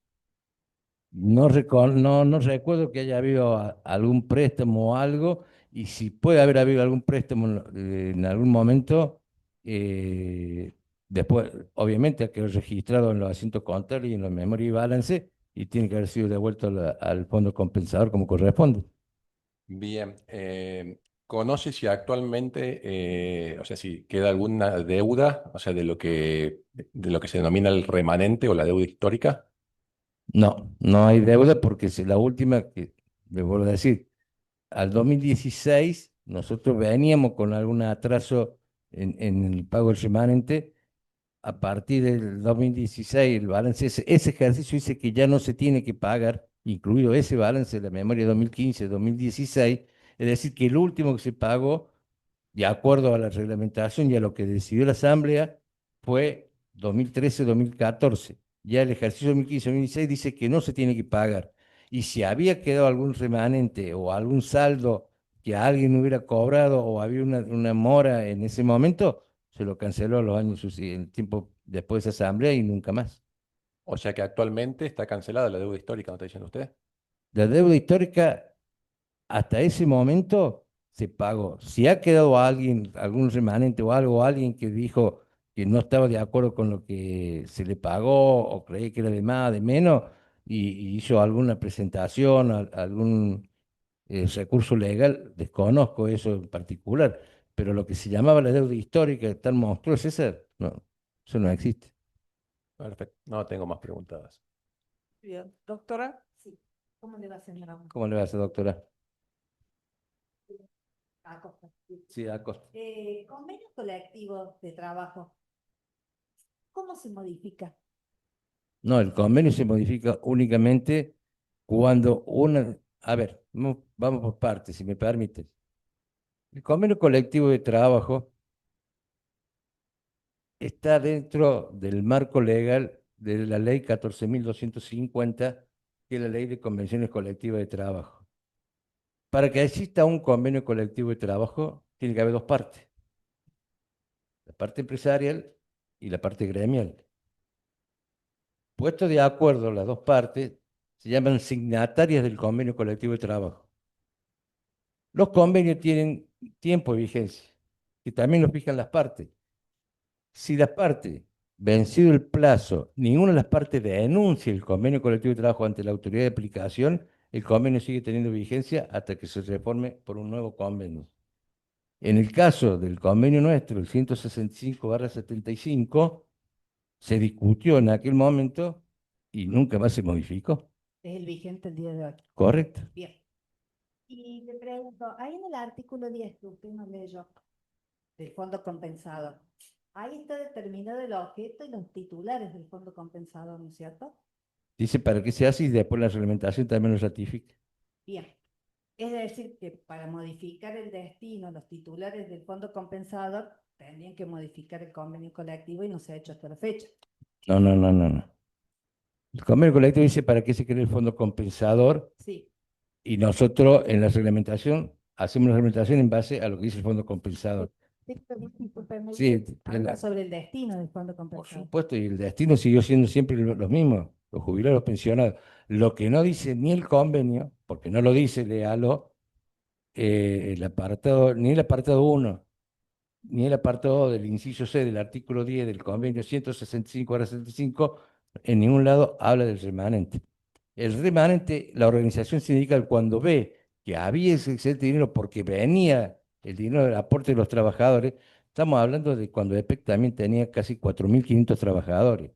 [SPEAKER 9] no recuerdo que haya habido algún préstamo o algo, y si puede haber habido algún préstamo en algún momento, eh, después, obviamente, ha quedado registrado en los asientos contables y en la memoria y balance, y tiene que haber sido devuelto al fondo compensador como corresponde.
[SPEAKER 5] Bien. ¿Conoce si actualmente, o sea, si queda alguna deuda, o sea, de lo que se denomina el remanente o la deuda histórica?
[SPEAKER 9] No, no hay deuda porque es la última que, le vuelvo a decir, al 2016 nosotros veníamos con algún atraso en el pago del remanente. A partir del 2016, el balance, ese ejercicio dice que ya no se tiene que pagar, incluido ese balance de la memoria 2015-2016, es decir, que el último que se pagó, de acuerdo a la reglamentación y a lo que decidió la Asamblea, fue 2013-2014. Ya el ejercicio 2015-2016 dice que no se tiene que pagar. Y si había quedado algún remanente o algún saldo que alguien hubiera cobrado o había una mora en ese momento, se lo canceló los años, el tiempo después de esa asamblea y nunca más.
[SPEAKER 5] O sea que actualmente está cancelada la deuda histórica, ¿no está diciendo usted?
[SPEAKER 9] La deuda histórica hasta ese momento se pagó. Si ha quedado alguien, algún remanente o algo, alguien que dijo que no estaba de acuerdo con lo que se le pagó o creía que era de más, de menos, y hizo alguna presentación, algún recurso legal, desconozco eso en particular, pero lo que se llamaba la deuda histórica tan monstruosa, esa, no, eso no existe.
[SPEAKER 5] Perfecto. No tengo más preguntas.
[SPEAKER 1] Bien, doctora.
[SPEAKER 3] Sí. ¿Cómo le va, señora?
[SPEAKER 9] ¿Cómo le va a hacer, doctora?
[SPEAKER 3] Acosta.
[SPEAKER 9] Sí, Acosta.
[SPEAKER 3] Convenio colectivo de trabajo, ¿cómo se modifica?
[SPEAKER 9] No, el convenio se modifica únicamente cuando una... A ver, vamos por partes, si me permites. El convenio colectivo de trabajo está dentro del marco legal de la ley 14.250, que es la ley de convenciones colectivas de trabajo. Para que exista un convenio colectivo de trabajo, tiene que haber dos partes, la parte empresarial y la parte gremial. Puesto de acuerdo las dos partes, se llaman signatarias del convenio colectivo de trabajo. Los convenios tienen tiempo de vigencia, que también lo fijan las partes. Si las partes, vencido el plazo, ninguna de las partes denuncia el convenio colectivo de trabajo ante la autoridad de aplicación, el convenio sigue teniendo vigencia hasta que se reforme por un nuevo convenio. En el caso del convenio nuestro, el 165/75, se discutió en aquel momento y nunca más se modificó.
[SPEAKER 3] Es el vigente el día de hoy.
[SPEAKER 9] ¿Correcto?
[SPEAKER 3] Bien. Y le pregunto, ahí en el artículo 10 que usted nos leyó, del fondo compensador, ahí está determinado el objeto y los titulares del fondo compensador, ¿no es cierto?
[SPEAKER 9] Dice para qué se hace y después la reglamentación también lo ratifica.
[SPEAKER 3] Bien. Es decir, que para modificar el destino, los titulares del fondo compensador tendrían que modificar el convenio colectivo y no se ha hecho hasta la fecha.
[SPEAKER 9] No, no, no, no, no. El convenio colectivo dice para qué se crea el fondo compensador
[SPEAKER 3] Sí.
[SPEAKER 9] y nosotros en la reglamentación hacemos la reglamentación en base a lo que dice el fondo compensador. Sí,
[SPEAKER 3] Habla sobre el destino del fondo
[SPEAKER 9] por
[SPEAKER 3] compensador.
[SPEAKER 9] supuesto, y el destino siguió siendo siempre los mismos, los jubilados, los pensionados. Lo que no dice ni el convenio, porque no lo dice, léalo, el apartado, ni el apartado 1, ni el apartado del inciso C del artículo 10 del convenio 165/75, en ningún lado habla del remanente. El remanente, la organización sindical, cuando ve que había ese excedente de dinero porque venía el dinero del aporte de los trabajadores, estamos hablando de cuando EPEC también tenía casi 4.500 trabajadores.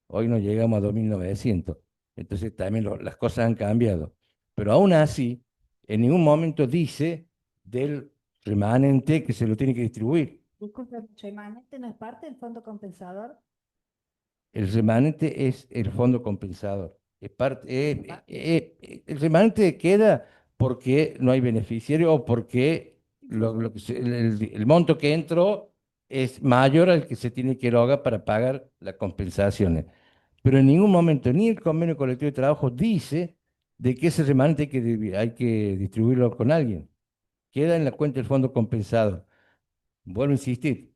[SPEAKER 9] Hoy no llegamos a 2.900. Entonces también las cosas han cambiado. Pero aún así, en ningún momento dice del remanente que se lo tiene que distribuir.
[SPEAKER 3] Disculpe, ¿remanente no es parte del fondo compensador?
[SPEAKER 9] El remanente es el fondo compensador. El remanente queda porque no hay beneficiario o porque el monto que entró es mayor al que se tiene que erogar para pagar las compensaciones. Pero en ningún momento ni el convenio colectivo de trabajo dice de que ese remanente hay que distribuirlo con alguien. Queda en la cuenta del fondo compensador. Vuelvo a insistir,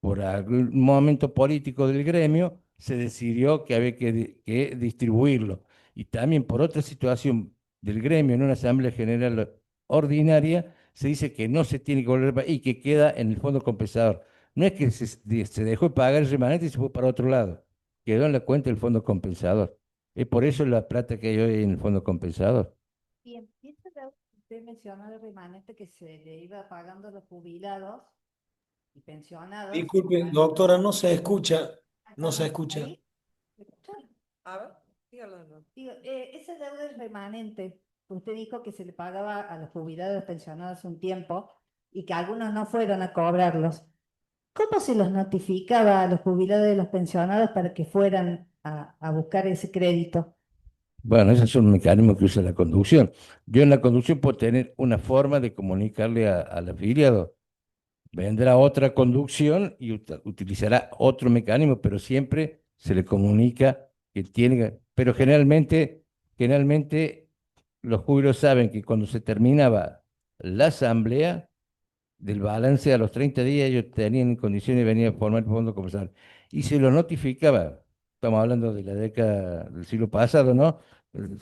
[SPEAKER 9] por algún momento político del gremio, se decidió que había que distribuirlo. Y también por otra situación del gremio en una asamblea general ordinaria, se dice que no se tiene que volver y que queda en el fondo compensador. No es que se dejó de pagar el remanente y se fue para otro lado. Quedó en la cuenta del fondo compensador. Es por eso la plata que hay hoy en el fondo compensador.
[SPEAKER 3] Bien, y esta deuda que usted mencionó de remanente que se le iba pagando a los jubilados y pensionados.
[SPEAKER 8] Disculpe, doctora, no se escucha, no se
[SPEAKER 3] ¿Estamos
[SPEAKER 8] escucha.
[SPEAKER 3] ahí? ¿Me escuchan?
[SPEAKER 1] A ver, dígalo de nuevo.
[SPEAKER 3] Digo, esa deuda es remanente. Usted dijo que se le pagaba a los jubilados y los pensionados un tiempo y que algunos no fueron a cobrarlos. ¿Cómo se los notificaba a los jubilados y los pensionados para que fueran a buscar ese crédito?
[SPEAKER 9] Bueno, esos son mecanismos que usa la conducción. Yo en la conducción puedo tener una forma de comunicarle al afiliado. Vendrá otra conducción y utilizará otro mecanismo, pero siempre se le comunica que pero generalmente los jubilados saben que cuando se terminaba la asamblea del balance a los 30 días, ellos tenían en condiciones de venir a formar el fondo compensador. Y se lo notificaba, estamos hablando de la década del siglo pasado, ¿no?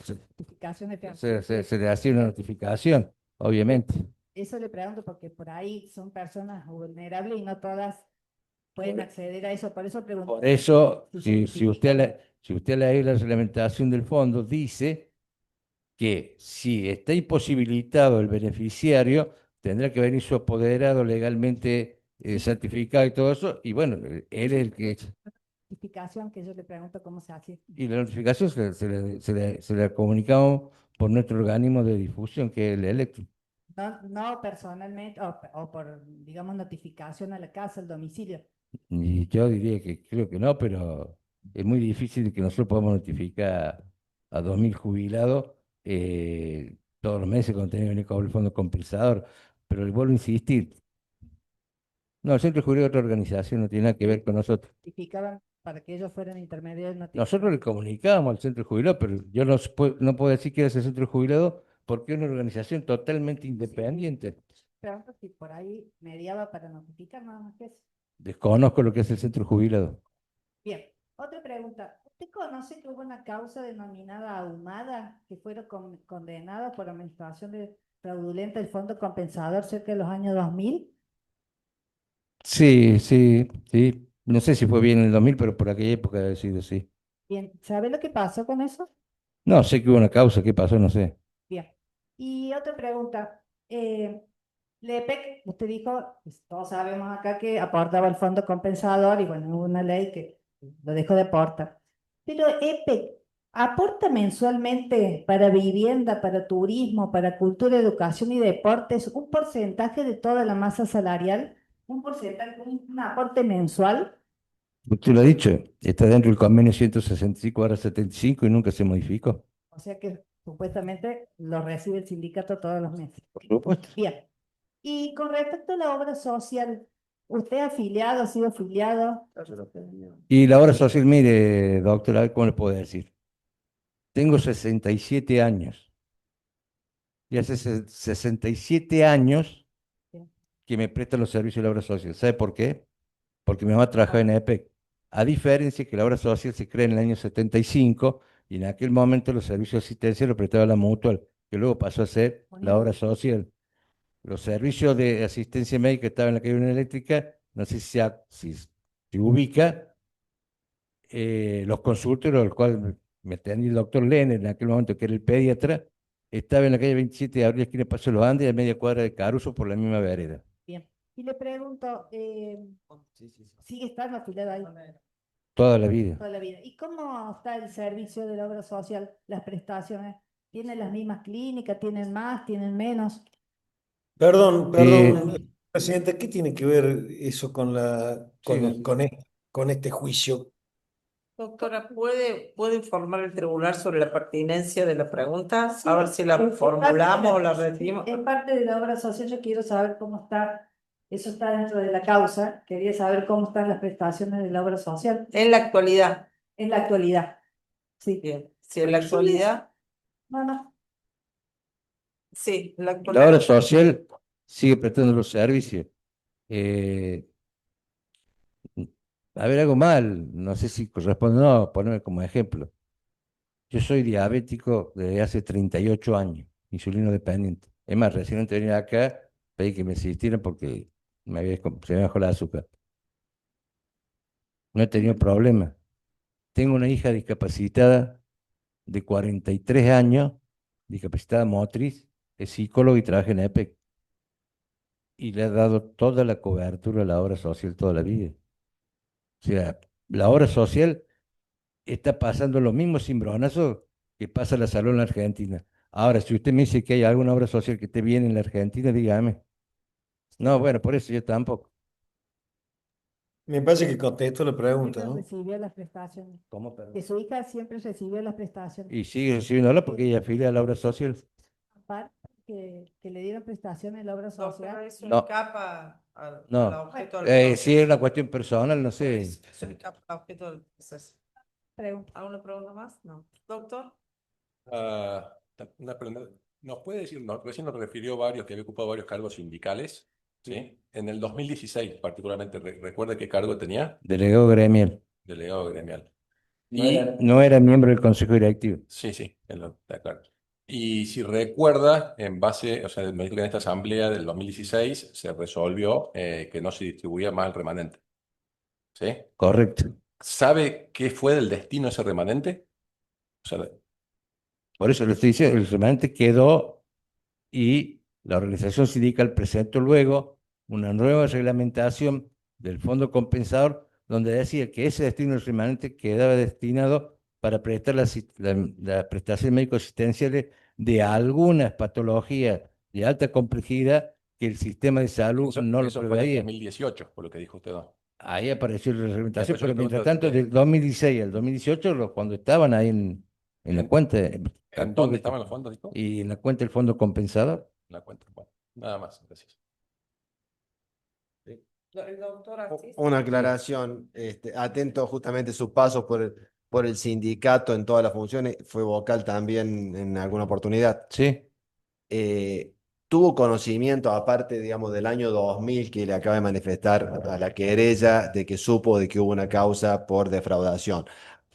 [SPEAKER 9] Se,
[SPEAKER 3] Notificación de
[SPEAKER 9] se le hacía una notificación, obviamente.
[SPEAKER 3] Eso le pregunto porque por ahí son personas vulnerables y no todas pueden acceder a eso. Por eso pregunto.
[SPEAKER 9] Por eso,
[SPEAKER 3] Si
[SPEAKER 9] si usted lee la reglamentación del fondo, dice que si está imposibilitado el beneficiario, tendrá que venir su apoderado legalmente certificado y todo eso, y bueno, él es el que...
[SPEAKER 3] notificación que yo le pregunto cómo se hace.
[SPEAKER 9] Y la notificación se la comunicamos por nuestro organismo de difusión, que es el Electro.
[SPEAKER 3] No personalmente o por, digamos, notificación a la casa, al domicilio.
[SPEAKER 9] Y yo diría que creo que no, pero es muy difícil que nosotros podamos notificar a 2.000 jubilados todos los meses cuando tenemos que cobrar el fondo compensador. Pero le vuelvo a insistir, no, el Centro Jubilado es otra organización, no tiene nada que ver con nosotros.
[SPEAKER 3] Notificaban para que ellos fueran intermediarios.
[SPEAKER 9] Nosotros le comunicábamos al Centro Jubilado, pero yo no puedo decir que es el Centro Jubilado porque es una organización totalmente independiente.
[SPEAKER 3] Pregunto si por ahí mediaba para notificar nada más que eso.
[SPEAKER 9] Desconozco lo que es el Centro Jubilado.
[SPEAKER 3] Bien, otra pregunta. ¿Usted conoce que hubo una causa denominada ahumada que fueron condenados por administración fraudulenta del Fondo Compensador cerca de los años 2000?
[SPEAKER 9] Sí, sí, sí. No sé si fue bien en el 2000, pero por aquella época debe haber sido, sí.
[SPEAKER 3] Bien, ¿sabe lo que pasó con eso?
[SPEAKER 9] No, sé que hubo una causa, ¿qué pasó? No sé.
[SPEAKER 3] Bien. Y otra pregunta. LEPEC, usted dijo, pues, todos sabemos acá que aportaba el fondo compensador y bueno, hubo una ley que lo dejó de aportar. Pero EPEC, ¿aporta mensualmente para vivienda, para turismo, para cultura, educación y deportes un porcentaje de toda la masa salarial? ¿Un porcentaje, un aporte mensual?
[SPEAKER 9] Usted lo ha dicho, está dentro del convenio 165/75 y nunca se modificó.
[SPEAKER 3] O sea que supuestamente lo recibe el sindicato todos los meses.
[SPEAKER 9] Por supuesto.
[SPEAKER 3] Bien. Y con respecto a la obra social, ¿usted afiliado, ha sido afiliado?
[SPEAKER 9] Y la obra social, mire, doctora, ¿cómo le puedo decir? Tengo 67 años. Y hace 67 años
[SPEAKER 3] Bien.
[SPEAKER 9] que me prestan los servicios de la obra social. ¿Sabe por qué? Porque mi mamá trabajaba en EPEC. A diferencia que la obra social se crea en el año 75 y en aquel momento los servicios de asistencia los prestaba la Mutual, que luego pasó a ser la obra social. los servicios de asistencia médica estaban en la calle Unión Eléctrica, no sé si ubica, los consultorios, al cual me atendía el doctor Lenner en aquel momento, que era el pediatra, estaba en la calle 27 de Abril, esquina Paso de los Andes, a media cuadra de Caruso, por la misma vereda.
[SPEAKER 3] Bien. Y le pregunto, ¿sigue estando afiliado ahí
[SPEAKER 9] Toda la vida.
[SPEAKER 3] toda la vida? ¿Y cómo está el servicio de la obra social, las prestaciones? ¿Tienen las mismas clínicas? ¿Tienen más? ¿Tienen menos?
[SPEAKER 8] Perdón,
[SPEAKER 9] Eh,
[SPEAKER 8] presidente, ¿qué tiene que ver eso con
[SPEAKER 9] Sí.
[SPEAKER 8] con este juicio?
[SPEAKER 1] Doctora, ¿puede informar el tribunal sobre la pertinencia de la pregunta?
[SPEAKER 3] Sí,
[SPEAKER 1] A ver si la
[SPEAKER 3] es
[SPEAKER 1] formulamos o la
[SPEAKER 3] parte
[SPEAKER 1] repetimos.
[SPEAKER 3] es parte de la obra social, yo quiero saber cómo está, eso está dentro de la causa, quería saber cómo están las prestaciones de la obra social
[SPEAKER 1] En la actualidad.
[SPEAKER 3] en la actualidad. Sí.
[SPEAKER 1] Bien. Si en la actualidad,
[SPEAKER 3] No, no.
[SPEAKER 1] sí, en la
[SPEAKER 9] La
[SPEAKER 1] actualidad.
[SPEAKER 9] obra social sigue prestando los servicios. Eh, a ver, algo mal, no sé si corresponde o no, ponerme como ejemplo. Yo soy diabético desde hace 38 años, insulino dependiente. Es más, recién antes de venir acá, pedí que me asistieran porque se me bajó el azúcar. No he tenido problema. Tengo una hija discapacitada de 43 años, discapacitada motriz, es psicólogo y trabaja en EPEC. Y le ha dado toda la cobertura a la obra social toda la vida. O sea, la obra social está pasando lo mismo cimbronazo que pasa la salud en la Argentina. Ahora, si usted me dice que hay alguna obra social que esté bien en la Argentina, dígame. No, bueno, por eso yo tampoco.
[SPEAKER 8] Me parece que contesto la pregunta,
[SPEAKER 3] Siempre
[SPEAKER 8] ¿no?
[SPEAKER 3] recibió las prestaciones.
[SPEAKER 9] ¿Cómo, perdón?
[SPEAKER 3] Que su hija siempre recibió las prestaciones.
[SPEAKER 9] Y sigue recibiéndola porque ella afilia a la obra social.
[SPEAKER 3] Aparte que le dieron prestaciones en la obra social.
[SPEAKER 1] Doctora, eso
[SPEAKER 9] No.
[SPEAKER 1] escapa al
[SPEAKER 9] No,
[SPEAKER 1] objeto del proceso.
[SPEAKER 9] si es una cuestión personal, no sé.
[SPEAKER 1] Eso escapa al objeto del proceso. ¿Alguna pregunta más? No. Doctor.
[SPEAKER 5] Una pregunta. ¿Nos puede decir, recién nos refirió varios, que había ocupado varios cargos sindicales, ¿sí? En el 2016 particularmente, ¿recuerda qué cargo tenía?
[SPEAKER 9] Delegado gremial.
[SPEAKER 5] Delegado gremial.
[SPEAKER 9] No era miembro del consejo directivo.
[SPEAKER 5] Sí, sí, de acuerdo. Y si recuerda, en base, o sea, me dijo que en esta asamblea del 2016 se resolvió que no se distribuía más el remanente. ¿Sí?
[SPEAKER 9] Correcto.
[SPEAKER 5] ¿Sabe qué fue del destino de ese remanente? O sea,
[SPEAKER 9] Por eso le estoy diciendo, el remanente quedó y la organización sindical presentó luego una nueva reglamentación del fondo compensador donde decía que ese destino del remanente quedaba destinado para prestar las prestaciones médico-asistenciales de algunas patologías de alta complejidad que el sistema de salud no lo
[SPEAKER 5] eso fue en el
[SPEAKER 9] preveía.
[SPEAKER 5] 2018, por lo que dijo usted, ¿no?
[SPEAKER 9] Ahí apareció la reglamentación,
[SPEAKER 5] Después yo le
[SPEAKER 9] pero mientras
[SPEAKER 5] pregunto,
[SPEAKER 9] tanto, del 2016 al 2018, cuando estaban ahí en la cuenta,
[SPEAKER 5] ¿En dónde estaban los fondos? Dijo?
[SPEAKER 9] y en la cuenta del fondo compensador.
[SPEAKER 5] La cuenta. Bueno, nada más, gracias.
[SPEAKER 1] Doctora,
[SPEAKER 10] Una aclaración, atento justamente su paso por el sindicato en todas las funciones, fue vocal también en alguna oportunidad.
[SPEAKER 9] Sí,
[SPEAKER 10] Tuvo conocimiento, aparte, digamos, del año 2000 que le acaba de manifestar a la querella de que supo de que hubo una causa por defraudación.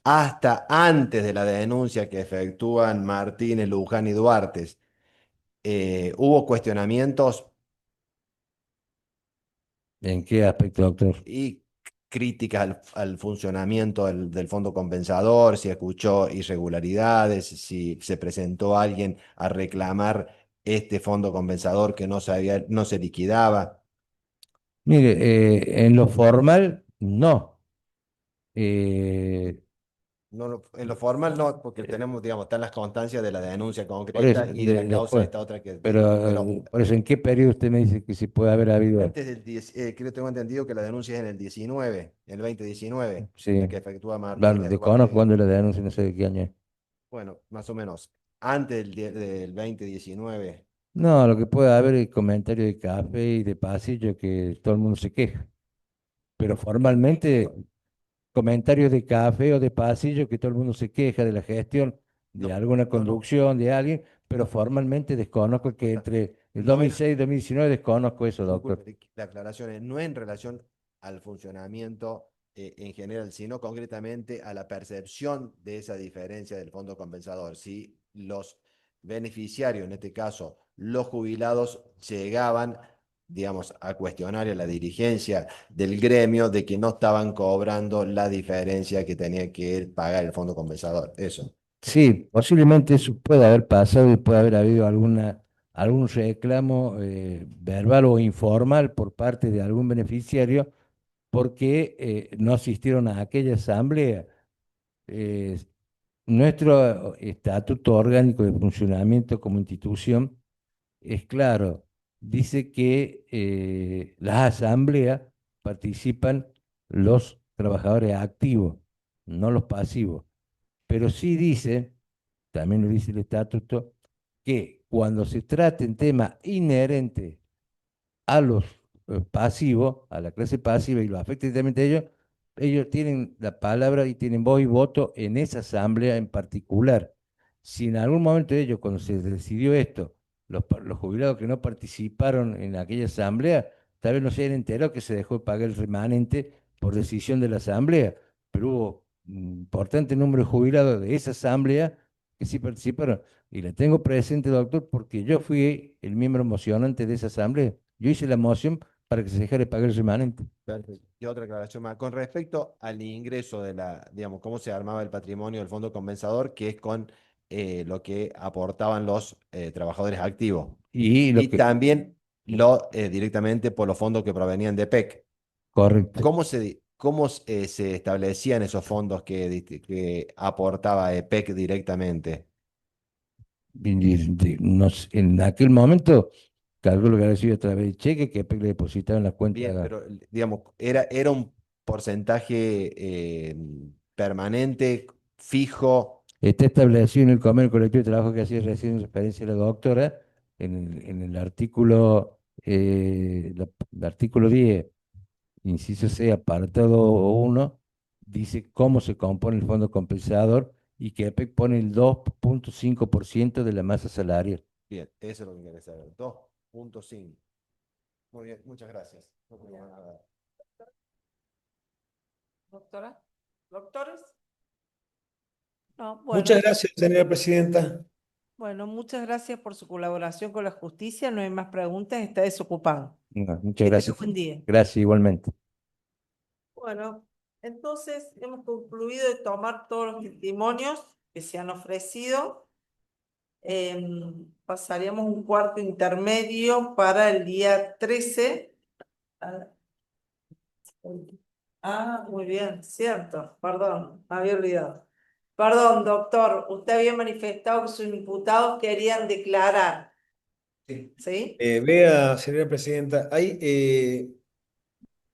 [SPEAKER 10] Hasta antes de la denuncia que efectúan Martínez, Luján y Duarte, hubo cuestionamientos
[SPEAKER 9] ¿en qué aspecto, doctor?
[SPEAKER 10] y críticas al funcionamiento del fondo compensador, si escuchó irregularidades, si se presentó alguien a reclamar este fondo compensador que no se liquidaba.
[SPEAKER 9] Mire, en lo formal, no. Eh,
[SPEAKER 10] No, en lo formal no, porque tenemos, digamos, están las constancias de la denuncia
[SPEAKER 9] por
[SPEAKER 10] concreta
[SPEAKER 9] eso,
[SPEAKER 10] y de la causa
[SPEAKER 9] después.
[SPEAKER 10] esta otra que
[SPEAKER 9] Pero,
[SPEAKER 10] pero
[SPEAKER 9] por eso, ¿en qué periodo usted me dice que se puede haber habido?
[SPEAKER 10] antes del 10, creo tengo entendido que la denuncia es en el 19, en el 2019,
[SPEAKER 9] Sí.
[SPEAKER 10] la que efectúa
[SPEAKER 9] Claro,
[SPEAKER 10] Martínez.
[SPEAKER 9] desconozco cuándo es la denuncia, no sé de qué año es.
[SPEAKER 10] Bueno, más o menos, antes del 2019.
[SPEAKER 9] No, lo que puede haber es comentarios de café y de pasillo que todo el mundo se queja. Pero formalmente, comentarios de café o de pasillo que todo el mundo se queja de la gestión de
[SPEAKER 10] No,
[SPEAKER 9] alguna
[SPEAKER 10] no.
[SPEAKER 9] conducción de alguien, pero formalmente desconozco que entre el
[SPEAKER 10] No
[SPEAKER 9] 2006 y 2019 desconozco eso, doctor.
[SPEAKER 10] Disculpe, la aclaración es no en relación al funcionamiento en general, sino concretamente a la percepción de esa diferencia del fondo compensador. Si los beneficiarios, en este caso los jubilados llegaban, digamos, a cuestionar a la dirigencia del gremio de que no estaban cobrando la diferencia que tenía que pagar el fondo compensador. Eso.
[SPEAKER 9] Sí, posiblemente eso puede haber pasado y puede haber habido algún reclamo verbal o informal por parte de algún beneficiario porque no asistieron a aquella asamblea. Eh, Nuestro estatuto orgánico de funcionamiento como institución es claro, dice que las asambleas participan los trabajadores activos, no los pasivos, pero sí dice, también lo dice el estatuto, que cuando se traten temas inherentes a los pasivos, a la clase pasiva y lo afecta directamente a ellos, ellos tienen la palabra y tienen voz y voto en esa asamblea en particular. Si en algún momento de ellos, cuando se decidió esto, los jubilados que no participaron en aquella asamblea, tal vez no se hayan enterado que se dejó de pagar el remanente por decisión de la asamblea, pero hubo un importante número de jubilados de esa asamblea que sí participaron. Y la tengo presente, doctor, porque yo fui el miembro mocionante de esa asamblea. Yo hice la moción para que se dejara de pagar el remanente.
[SPEAKER 10] Perfecto. Y otra aclaración más. Con respecto al ingreso de digamos, cómo se armaba el patrimonio del fondo compensador, que es con lo que aportaban los trabajadores activos.
[SPEAKER 9] Y lo
[SPEAKER 10] Y
[SPEAKER 9] que,
[SPEAKER 10] también directamente por los fondos que provenían de PEC.
[SPEAKER 9] correcto.
[SPEAKER 10] ¿Cómo se establecían esos fondos que aportaba PEC directamente?
[SPEAKER 9] En aquel momento, calculo que había sido a través de cheque que le depositaron en la cuenta.
[SPEAKER 10] Bien, pero digamos, era un porcentaje permanente, fijo.
[SPEAKER 9] Está establecido en el convenio colectivo de trabajo que hacía recién referencia la doctora, en el artículo, el artículo 10, inciso C, apartado 1, dice cómo se compone el fondo compensador y que EPEC pone el 2,5% de la masa salarial.
[SPEAKER 10] Bien, eso es lo que quería saber. 2,5. Muy bien, muchas gracias. No tengo nada.
[SPEAKER 1] Doctora, doctores. No, bueno,
[SPEAKER 8] Muchas gracias, señora presidenta.
[SPEAKER 1] bueno, muchas gracias por su colaboración con la justicia. No hay más preguntas, está desocupado.
[SPEAKER 9] No, muchas
[SPEAKER 1] Que tenga
[SPEAKER 9] gracias.
[SPEAKER 1] buen día.
[SPEAKER 9] Gracias igualmente.
[SPEAKER 1] Bueno, entonces hemos concluido de tomar todos los testimonios que se han ofrecido. Pasaríamos un cuarto intermedio para el día 13. Muy bien, cierto, perdón, me había olvidado. Perdón, doctor, usted había manifestado que sus imputados querían declarar.
[SPEAKER 8] Sí.
[SPEAKER 1] ¿Sí?
[SPEAKER 8] Vea, señora presidenta, hay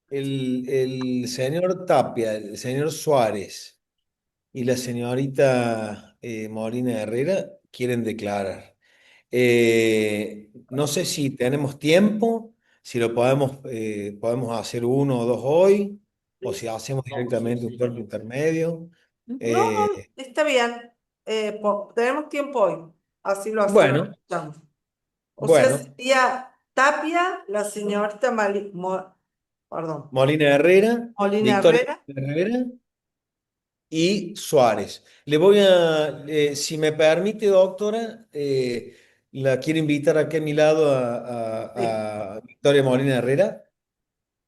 [SPEAKER 8] el señor Tapia, el señor Suárez y la señorita Molina Herrera quieren declarar. No sé si tenemos tiempo, si lo podemos hacer uno o dos hoy, o si hacemos directamente un cuerpo intermedio.
[SPEAKER 1] No, está bien. Tenemos tiempo hoy. Así lo
[SPEAKER 8] Bueno,
[SPEAKER 1] hacemos. O sea,
[SPEAKER 8] bueno,
[SPEAKER 1] sería Tapia, la señorita perdón,
[SPEAKER 8] Molina Herrera,
[SPEAKER 1] Molina
[SPEAKER 8] Victoria
[SPEAKER 1] Herrera.
[SPEAKER 8] Herrera y Suárez. Si me permite, doctora, la quiero invitar aquí a mi lado a Victoria Molina Herrera,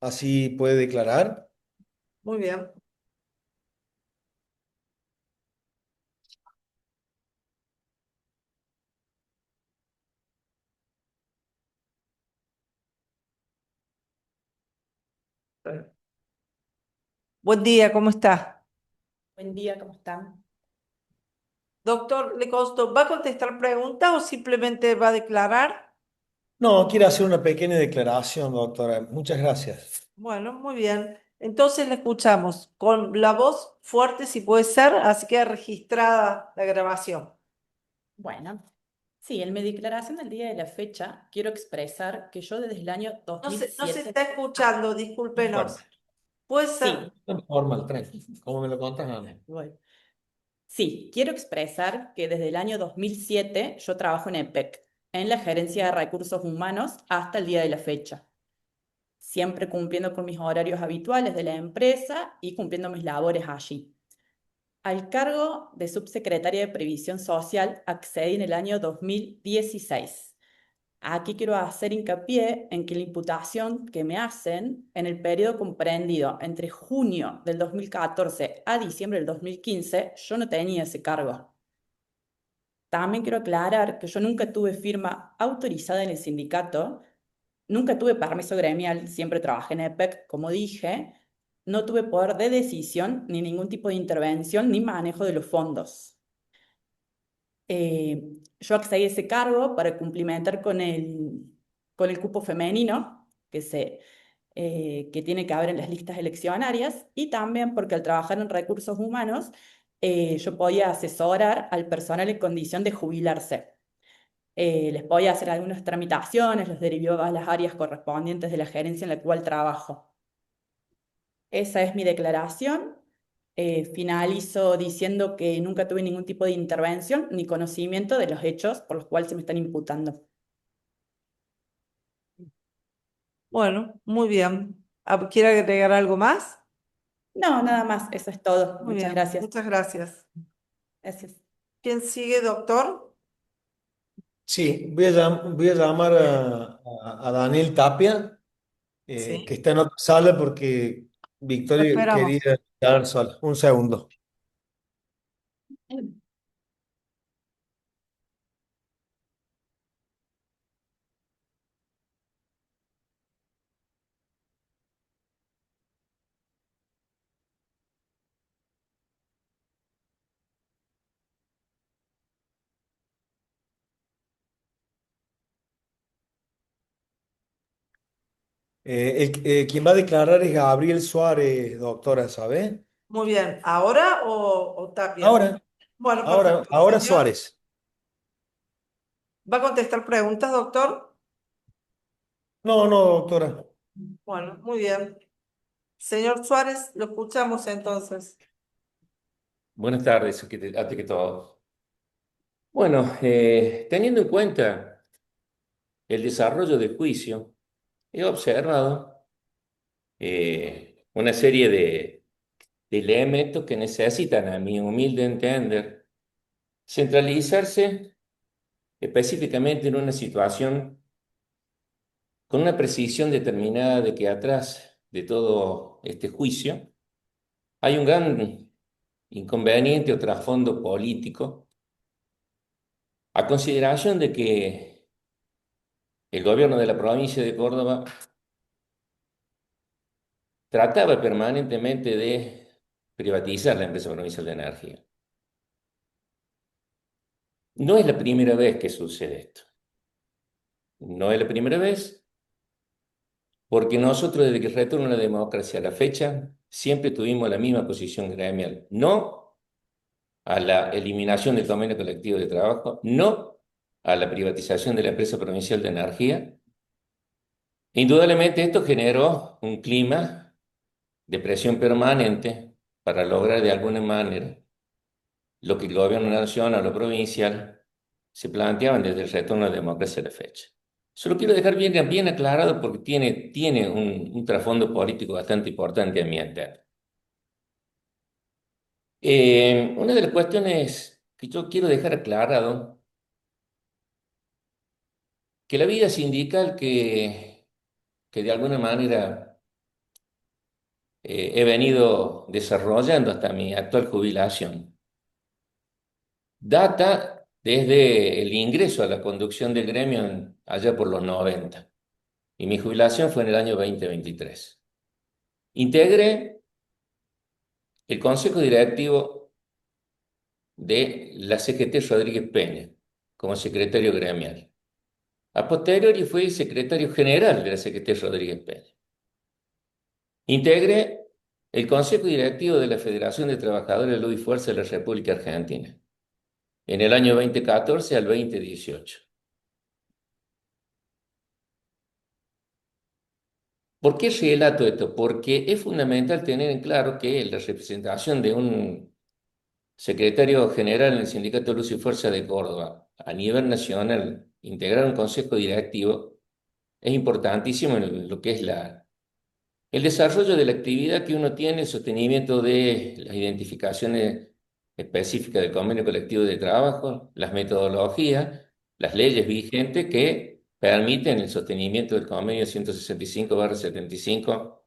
[SPEAKER 8] así puede declarar.
[SPEAKER 1] Muy bien. Buen día, ¿cómo está?
[SPEAKER 11] Buen día, ¿cómo están?
[SPEAKER 1] Doctor, le consto, ¿va a contestar preguntas o simplemente va a declarar?
[SPEAKER 8] No, quiero hacer una pequeña declaración, doctora. Muchas gracias.
[SPEAKER 1] Bueno, muy bien. Entonces le escuchamos con la voz fuerte, si puede ser, así queda registrada la grabación.
[SPEAKER 11] Bueno, sí, en mi declaración del día de la fecha quiero expresar que yo desde el año
[SPEAKER 1] No se
[SPEAKER 11] 2007...
[SPEAKER 1] está escuchando, discúlpenos.
[SPEAKER 8] Bueno,
[SPEAKER 1] Puede
[SPEAKER 11] Sí,
[SPEAKER 1] ser.
[SPEAKER 8] normal, tranquilo. ¿Cómo me lo contas, Ana?
[SPEAKER 11] bueno. Sí, quiero expresar que desde el año 2007 yo trabajo en EPEC, en la gerencia de recursos humanos hasta el día de la fecha, siempre cumpliendo con mis horarios habituales de la empresa y cumpliendo mis labores allí. Al cargo de subsecretaria de Previsión Social accedí en el año 2016. Aquí quiero hacer hincapié en que la imputación que me hacen en el periodo comprendido entre junio del 2014 a diciembre del 2015, yo no tenía ese cargo. También quiero aclarar que yo nunca tuve firma autorizada en el sindicato, nunca tuve permiso gremial, siempre trabajé en EPEC, como dije, no tuve poder de decisión, ni ningún tipo de intervención, ni manejo de los fondos. Yo accedí a ese cargo para cumplimentar con el cupo femenino que tiene que haber en las listas eleccionarias y también porque al trabajar en recursos humanos yo podía asesorar al personal en condición de jubilarse. Les podía hacer algunas tramitaciones, los derivaba a las áreas correspondientes de la gerencia en la cual trabajo. Esa es mi declaración. Finalizo diciendo que nunca tuve ningún tipo de intervención ni conocimiento de los hechos por los cuales se me están imputando.
[SPEAKER 1] Bueno, muy bien. ¿Quiere agregar algo más?
[SPEAKER 11] No, nada más, eso es todo.
[SPEAKER 1] Muy
[SPEAKER 11] Muchas
[SPEAKER 1] bien,
[SPEAKER 11] gracias.
[SPEAKER 1] muchas gracias.
[SPEAKER 11] Gracias.
[SPEAKER 1] ¿Quién sigue, doctor?
[SPEAKER 8] Sí, voy a llamar a Daniel Tapia,
[SPEAKER 1] Sí,
[SPEAKER 8] que está en otra sala porque
[SPEAKER 1] lo
[SPEAKER 8] Victoria
[SPEAKER 1] esperamos.
[SPEAKER 8] quería quedar sola. Un segundo. Quien va a declarar es Gabriel Suárez, doctora, ¿sabe?
[SPEAKER 1] Muy bien. ¿Ahora o Tapia?
[SPEAKER 8] Ahora,
[SPEAKER 1] Bueno,
[SPEAKER 8] ahora,
[SPEAKER 1] perfecto.
[SPEAKER 8] ahora
[SPEAKER 1] Señor,
[SPEAKER 8] Suárez.
[SPEAKER 1] ¿va a contestar preguntas, doctor?
[SPEAKER 8] No, no, doctora.
[SPEAKER 1] Bueno, muy bien. Señor Suárez, lo escuchamos entonces.
[SPEAKER 12] Buenas tardes, antes que todo. Bueno, teniendo en cuenta el desarrollo del juicio, he observado una serie de elementos que necesitan, a mi humilde entender, centralizarse específicamente en una situación con una precisión determinada de que atrás de todo este juicio hay un gran inconveniente o trasfondo político, a consideración de que el gobierno de la provincia de Córdoba trataba permanentemente de privatizar la empresa provincial de energía. No es la primera vez que sucede esto. No es la primera vez porque nosotros desde que el retorno a la democracia a la fecha siempre tuvimos la misma posición gremial. No a la eliminación del convenio colectivo de trabajo, no a la privatización de la empresa provincial de energía. Indudablemente esto generó un clima de presión permanente para lograr de alguna manera lo que el gobierno nacional o provincial se planteaban desde el retorno a la democracia a la fecha. Solo quiero dejar bien aclarado porque tiene un trasfondo político bastante importante a mi entender. Una de las cuestiones que yo quiero dejar aclarado, que la vida sindical que de alguna manera he venido desarrollando hasta mi actual jubilación, data desde el ingreso a la conducción del gremio allá por los 90 y mi jubilación fue en el año 2023. Integré el consejo directivo de la CGT Rodríguez Peña como secretario gremial. A posteriori fui secretario general de la CGT Rodríguez Peña. Integré el consejo directivo de la Federación de Trabajadores de Luz y Fuerza de la República Argentina en el año 2014 al 2018. ¿Por qué relato esto? Porque es fundamental tener en claro que la representación de un secretario general en el Sindicato Luz y Fuerza de Córdoba a nivel nacional, integrar un consejo directivo, es importantísimo en lo que es el desarrollo de la actividad que uno tiene, el sostenimiento de las identificaciones específicas del convenio colectivo de trabajo, las metodologías, las leyes vigentes que permiten el sostenimiento del convenio 165/75.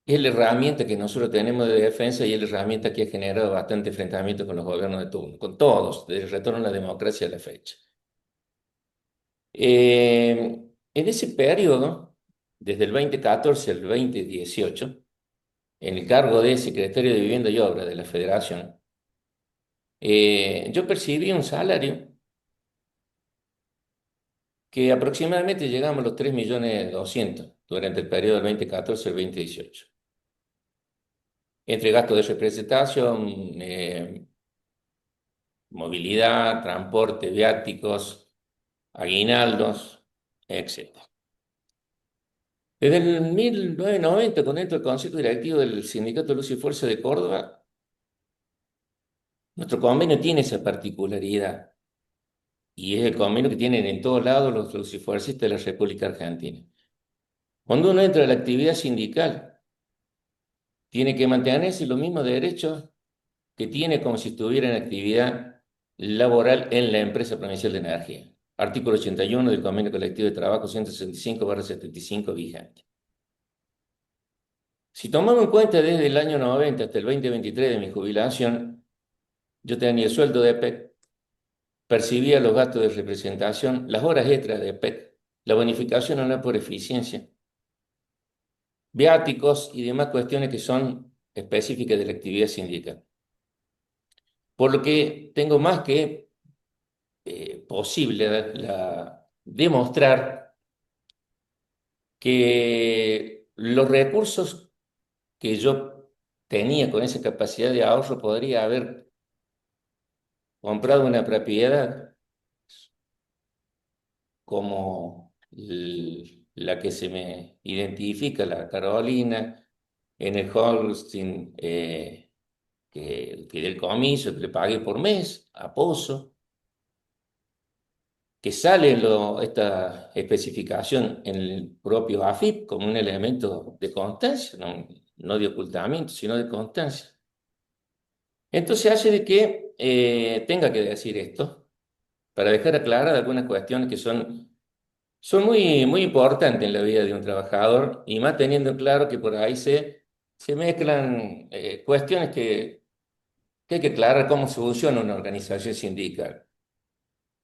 [SPEAKER 12] Es la herramienta que nosotros tenemos de defensa y es la herramienta que ha generado bastante enfrentamiento con los gobiernos de turno, con todos, desde el retorno a la democracia a la fecha. En ese periodo, desde el 2014 al 2018, en el cargo de secretario de Vivienda y Obra de la Federación, yo percibí un salario que aproximadamente llegamos a los 3.200.000 durante el periodo del 2014 al 2018. Entre gastos de representación, movilidad, transporte, viáticos, aguinaldos, etc. Desde el 1990, cuando entro al Consejo Directivo del Sindicato Luz y Fuerza de Córdoba, nuestro convenio tiene esa particularidad y es el convenio que tienen en todos lados los lucifuercistas de la República Argentina. Cuando uno entra a la actividad sindical, tiene que mantenerse los mismos derechos que tiene como si estuviera en actividad laboral en la empresa provincial de energía. Artículo 81 del Convenio Colectivo de Trabajo 165/75 vigente. Si tomamos en cuenta desde el año 90 hasta el 2023 de mi jubilación, yo tenía el sueldo de EPEC, percibía los gastos de representación, las horas extras de EPEC, la bonificación anual por eficiencia, viáticos y demás cuestiones que son específicas de la actividad sindical. Por lo que tengo más que posible demostrar que los recursos que yo tenía con esa capacidad de ahorro podría haber comprado una propiedad como la que se me identifica, la Carolina, en el Holstein, que el fideicomiso que le pagué por mes a Pozo, que sale esta especificación en el propio AFIP como un elemento de constancia, no de ocultamiento, sino de constancia. Entonces hace de que tenga que decir esto para dejar aclaradas algunas cuestiones que son muy, muy importantes en la vida de un trabajador y más teniendo claro que por ahí se mezclan cuestiones que hay que aclarar cómo funciona una organización sindical.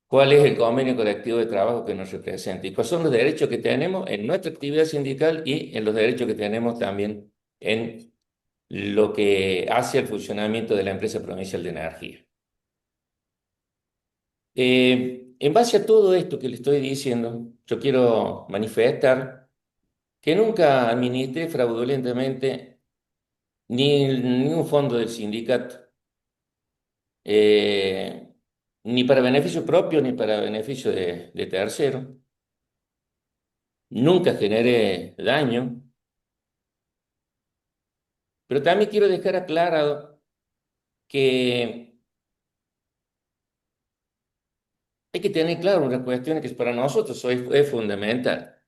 [SPEAKER 12] ¿Cuál es el convenio colectivo de trabajo que nos representa? Y cuáles son los derechos que tenemos en nuestra actividad sindical y en los derechos que tenemos también en lo que hace al funcionamiento de la empresa provincial de energía. En base a todo esto que le estoy diciendo, yo quiero manifestar que nunca administré fraudulentamente ni un fondo del sindicato, ni para beneficio propio ni para beneficio de terceros. Nunca generé daño, pero también quiero dejar aclarado que hay que tener claro una cuestión que para nosotros es fundamental.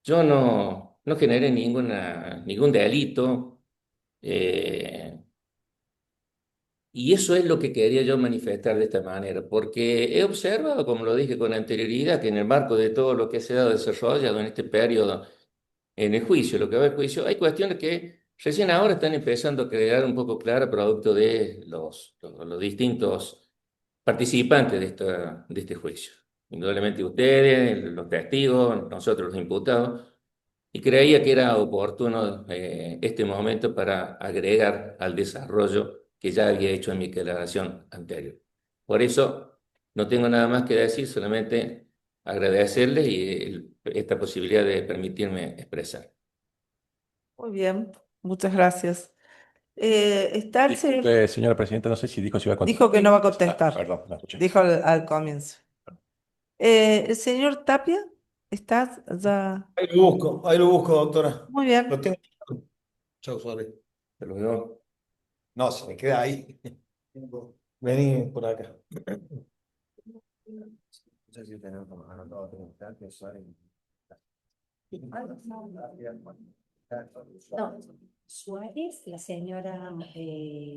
[SPEAKER 12] Yo no generé ningún delito, y eso es lo que quería yo manifestar de esta manera, porque he observado, como lo dije con anterioridad, que en el marco de todo lo que se ha desarrollado en este periodo, en el juicio, lo que va al juicio, hay cuestiones que recién ahora están empezando a quedar un poco claras producto de los distintos participantes de este juicio. Indudablemente ustedes, los testigos, nosotros los imputados, y creía que era oportuno este momento para agregar al desarrollo que ya había hecho en mi declaración anterior. Por eso no tengo nada más que decir, solamente agradecerles y esta posibilidad de permitirme expresar.
[SPEAKER 1] Muy bien, muchas gracias. Está el señor,
[SPEAKER 5] Disculpe, señora presidenta, no sé si dijo si iba a contestar.
[SPEAKER 1] dijo que no va a contestar.
[SPEAKER 5] Perdón, no escuché.
[SPEAKER 1] Dijo al comienzo. El señor Tapia, ¿estás ya?
[SPEAKER 8] Ahí lo busco, doctora.
[SPEAKER 1] Muy bien.
[SPEAKER 8] Lo tengo. Chau, sorry.
[SPEAKER 12] Hasta luego.
[SPEAKER 8] No, se me queda ahí. Vení por acá.
[SPEAKER 3] No, Suárez, la señora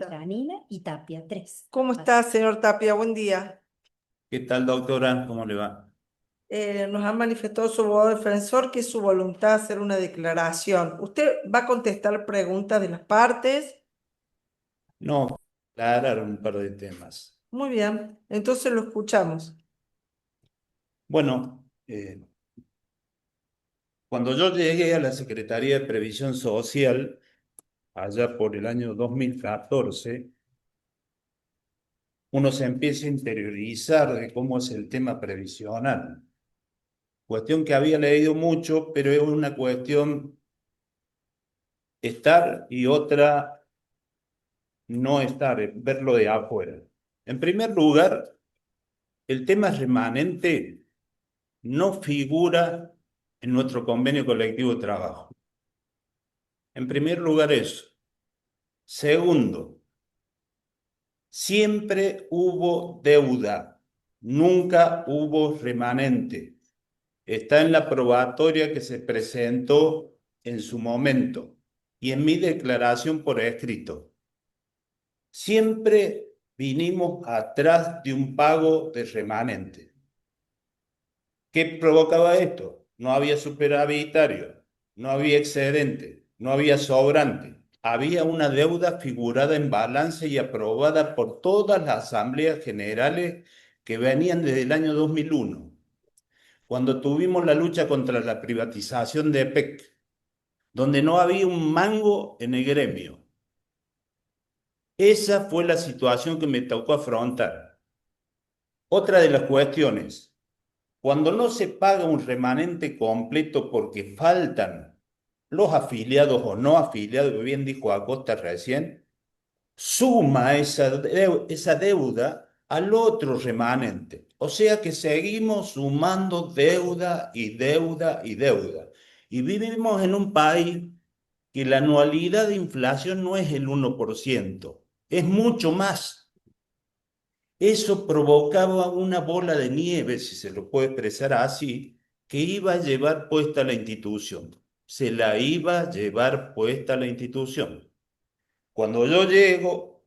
[SPEAKER 3] Janina y Tapia, 3.
[SPEAKER 1] ¿Cómo está, señor Tapia? Buen día.
[SPEAKER 13] ¿Qué tal, doctora? ¿Cómo le va?
[SPEAKER 1] nos ha manifestado su abogado defensor que es su voluntad hacer una declaración. ¿Usted va a contestar preguntas de las partes?
[SPEAKER 13] No, aclarar un par de temas.
[SPEAKER 1] Muy bien, entonces lo escuchamos.
[SPEAKER 13] Bueno, cuando yo llegué a la Secretaría de Previsión Social, allá por el año 2014, uno se empieza a interiorizar de cómo es el tema previsional. Cuestión que había leído mucho, pero es una cuestión estar y otra no estar, verlo de afuera. En primer lugar, el tema remanente no figura en nuestro convenio colectivo de trabajo. En primer lugar eso. Segundo, siempre hubo deuda, nunca hubo remanente. Está en la probatoria que se presentó en su momento y en mi declaración por escrito. Siempre vinimos atrás de un pago de remanente. ¿Qué provocaba esto? No había superavitario, no había excedente, no había sobrante. Había una deuda figurada en balance y aprobada por todas las asambleas generales que venían desde el año 2001, cuando tuvimos la lucha contra la privatización de EPEC, donde no había un mango en el gremio. Esa fue la situación que me tocó afrontar. Otra de las cuestiones, cuando no se paga un remanente completo porque faltan los afiliados o no afiliados, bien dijo Acosta recién, suma esa deuda al otro remanente. O sea que seguimos sumando deuda y deuda y deuda. Y vivimos en un país que la anualidad de inflación no es el 1%, es mucho más. Eso provocaba una bola de nieve, si se lo puede expresar así, que iba a llevar puesta la institución. Se la iba a llevar puesta la institución. Cuando yo llego,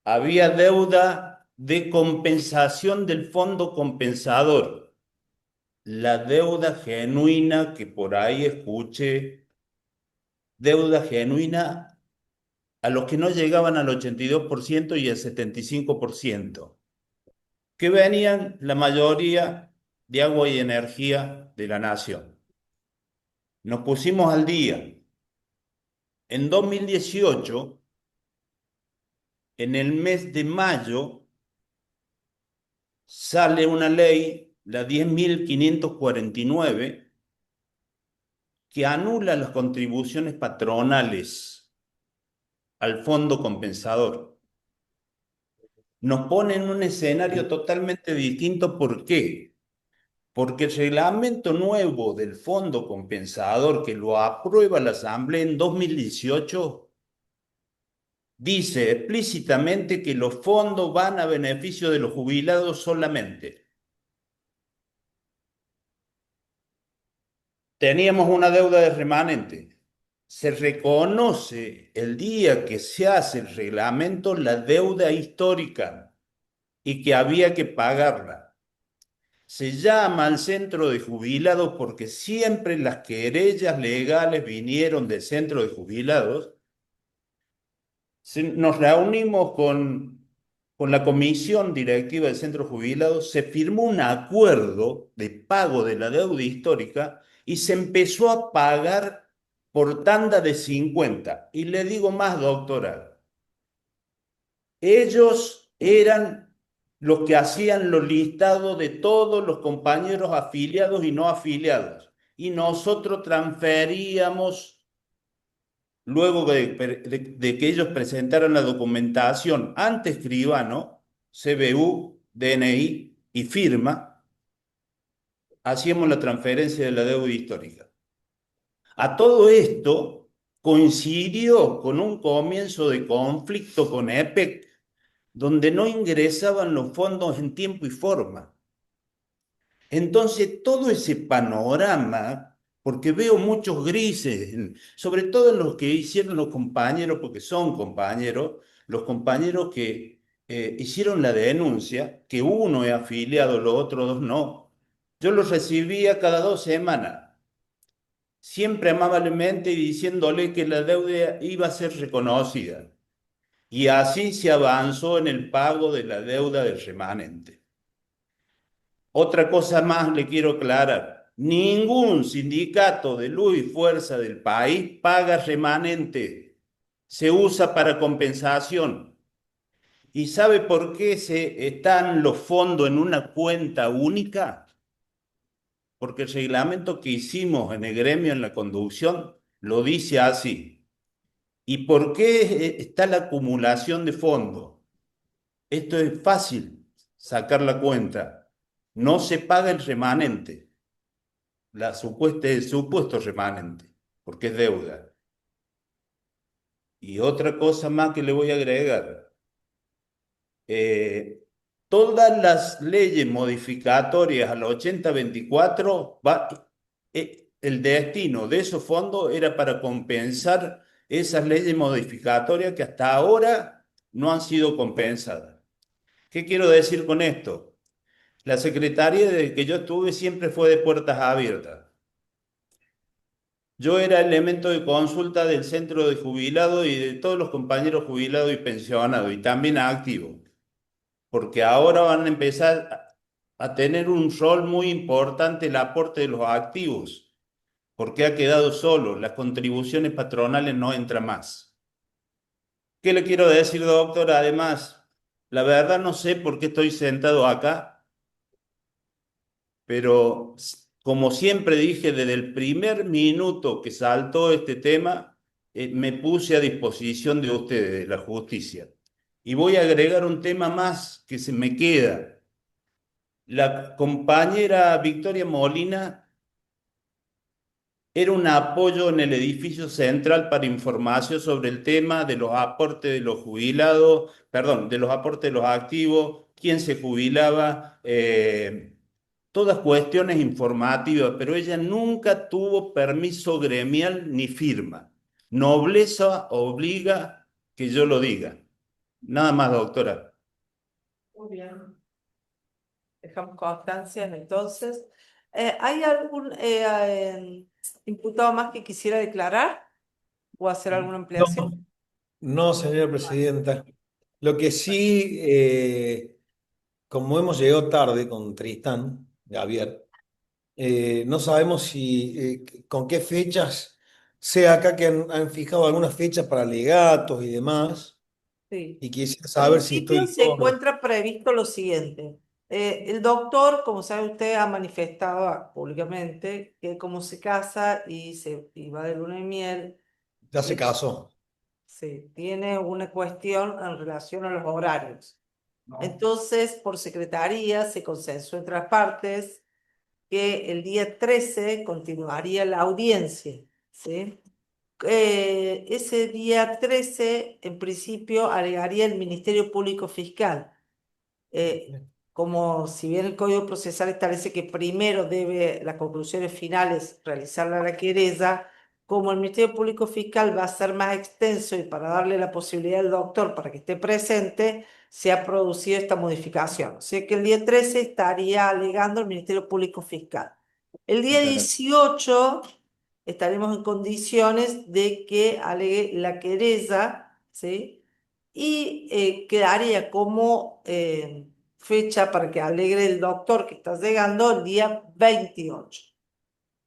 [SPEAKER 13] había deuda de compensación del fondo compensador. La deuda genuina que por ahí escuché, deuda genuina a los que no llegaban al 82% y al 75%, que venían la mayoría de agua y energía de la nación. Nos pusimos al día. En 2018, en el mes de mayo, sale una ley, la 10.549, que anula las contribuciones patronales al fondo compensador. Nos pone en un escenario totalmente distinto. ¿Por qué? Porque el reglamento nuevo del fondo compensador, que lo aprueba la Asamblea en 2018, dice explícitamente que los fondos van a beneficio de los jubilados solamente. Teníamos una deuda de remanente. Se reconoce el día que se hace el reglamento la deuda histórica y que había que pagarla. Se llama al centro de jubilados porque siempre las querellas legales vinieron del centro de jubilados. Nos reunimos con la comisión directiva del centro de jubilados, se firmó un acuerdo de pago de la deuda histórica y se empezó a pagar por tanda de 50. Y le digo más, doctora, ellos eran los que hacían los listados de todos los compañeros afiliados y no afiliados. Y nosotros transferíamos, luego de que ellos presentaran la documentación ante escribano, CBU, DNI y firma, hacíamos la transferencia de la deuda histórica. A todo esto coincidió con un comienzo de conflicto con EPEC, donde no ingresaban los fondos en tiempo y forma. Entonces, todo ese panorama, porque veo muchos grises, sobre todo en los que hicieron los compañeros, porque son compañeros, los compañeros que hicieron la denuncia, que uno es afiliado, los otros dos no. Yo lo recibía cada 2 semanas, siempre amablemente y diciéndole que la deuda iba a ser reconocida. Y así se avanzó en el pago de la deuda del remanente. Otra cosa más le quiero aclarar. Ningún sindicato de luz y fuerza del país paga remanente. Se usa para compensación. ¿Y sabe por qué están los fondos en una cuenta única? Porque el reglamento que hicimos en el gremio, en la conducción, lo dice así. ¿Y por qué está la acumulación de fondos? Esto es fácil, sacar la cuenta. No se paga el remanente, el supuesto remanente, porque es deuda. Y otra cosa más que le voy a agregar. Todas las leyes modificatorias a la 8024, el destino de esos fondos era para compensar esas leyes modificatorias que hasta ahora no han sido compensadas. ¿Qué quiero decir con esto? La secretaría de que yo estuve siempre fue de puertas abiertas. Yo era elemento de consulta del centro de jubilados y de todos los compañeros jubilados y pensionados, y también activos, porque ahora van a empezar a tener un rol muy importante el aporte de los activos, porque ha quedado solo, las contribuciones patronales no entran más. ¿Qué le quiero decir, doctor? Además, la verdad no sé por qué estoy sentado acá, pero como siempre dije, desde el primer minuto que saltó este tema, me puse a disposición de ustedes, de la justicia. Y voy a agregar un tema más que se me queda. La compañera Victoria Molina era un apoyo en el edificio central para información sobre el tema de los aportes de los jubilados, perdón, de los aportes de los activos, quién se jubilaba, todas cuestiones informativas, pero ella nunca tuvo permiso gremial ni firma. Nobleza obliga que yo lo diga. Nada más, doctora.
[SPEAKER 1] Muy bien. Dejamos constancias entonces. ¿Hay algún imputado más que quisiera declarar o hacer alguna ampliación?
[SPEAKER 8] No, señora presidenta. Lo que sí, como hemos llegado tarde con Tristán, Javier, no sabemos si con qué fechas, sea acá que han fijado algunas fechas para alegatos y demás,
[SPEAKER 1] Sí.
[SPEAKER 8] y quisiera
[SPEAKER 1] En
[SPEAKER 8] saber si
[SPEAKER 1] principio
[SPEAKER 8] estoy
[SPEAKER 1] se
[SPEAKER 8] yo o no.
[SPEAKER 1] encuentra previsto lo siguiente. El doctor, como sabe usted, ha manifestado públicamente que como se casa y va de luna de miel,
[SPEAKER 8] Ya se casó.
[SPEAKER 1] sí, tiene una cuestión en relación a los horarios. Entonces, por secretaría se consensuó entre las partes que el día 13 continuaría la audiencia, ¿sí? Ese día 13, en principio, alegaría el Ministerio Público Fiscal. Como si bien el Código Procesal establece que primero debe las conclusiones finales realizarla la querella, como el Ministerio Público Fiscal va a ser más extenso y para darle la posibilidad al doctor para que esté presente, se ha producido esta modificación. O sea que el día 13 estaría alegando el Ministerio Público Fiscal. El día 18 estaremos en condiciones de que alegue la querella, ¿sí? Y quedaría como fecha para que alegue el doctor que está llegando el día 28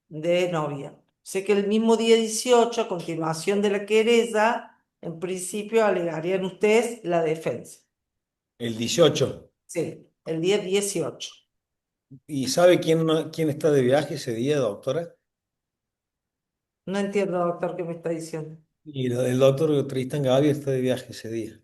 [SPEAKER 1] de noviembre. Sé que el mismo día 18, a continuación de la querella, en principio alegarían ustedes la defensa.
[SPEAKER 8] El 18.
[SPEAKER 1] Sí, el día 18.
[SPEAKER 8] ¿Y sabe quién está de viaje ese día, doctora?
[SPEAKER 1] No entiendo, doctor, qué me está diciendo.
[SPEAKER 8] Y el doctor Tristán Gaviria está de viaje ese día.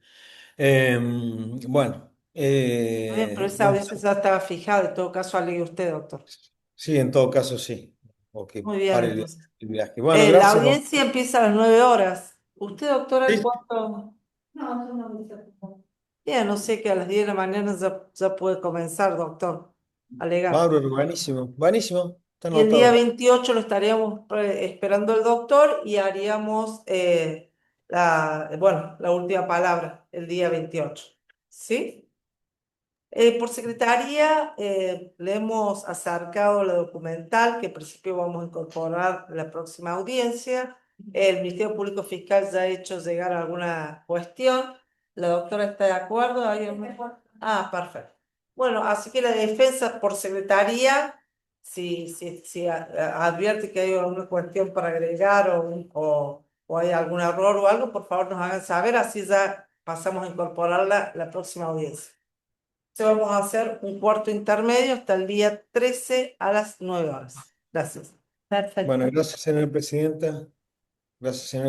[SPEAKER 8] Bueno,
[SPEAKER 1] Está bien, pero esa
[SPEAKER 8] no
[SPEAKER 1] audiencia
[SPEAKER 8] sé.
[SPEAKER 1] ya estaba fijada, en todo caso alegue usted, doctor.
[SPEAKER 8] Sí, en todo caso sí. O que
[SPEAKER 1] Muy bien,
[SPEAKER 8] pare
[SPEAKER 1] entonces.
[SPEAKER 8] el viaje. Bueno,
[SPEAKER 1] La
[SPEAKER 8] gracias,
[SPEAKER 1] audiencia
[SPEAKER 8] doctor.
[SPEAKER 1] empieza a las 9 horas. ¿Usted, doctora, en
[SPEAKER 8] Sí,
[SPEAKER 1] cuánto? No, yo no. Bien, no sé que a las 10 de la mañana ya puede comenzar, doctor, a alegar.
[SPEAKER 8] bárbaro, buenísimo. Buenísimo, está
[SPEAKER 1] Y el día
[SPEAKER 8] anotado.
[SPEAKER 1] 28 lo estaríamos esperando el doctor y haríamos la última palabra el día 28. ¿Sí? Por secretaría, le hemos acercado la documental que en principio vamos a incorporar en la próxima audiencia. El Ministerio Público Fiscal ya ha hecho llegar alguna cuestión. ¿La doctora está de acuerdo? Ah, perfecto. Bueno, así que la defensa por secretaría, si advierte que hay alguna cuestión para agregar o hay algún error o algo, por favor nos hagan saber, así ya pasamos a incorporarla la próxima audiencia. Entonces vamos a hacer un cuarto intermedio hasta el día 13 a las 9 horas. Gracias.
[SPEAKER 3] Perfecto.
[SPEAKER 8] Bueno, gracias, señora presidenta. Gracias, señor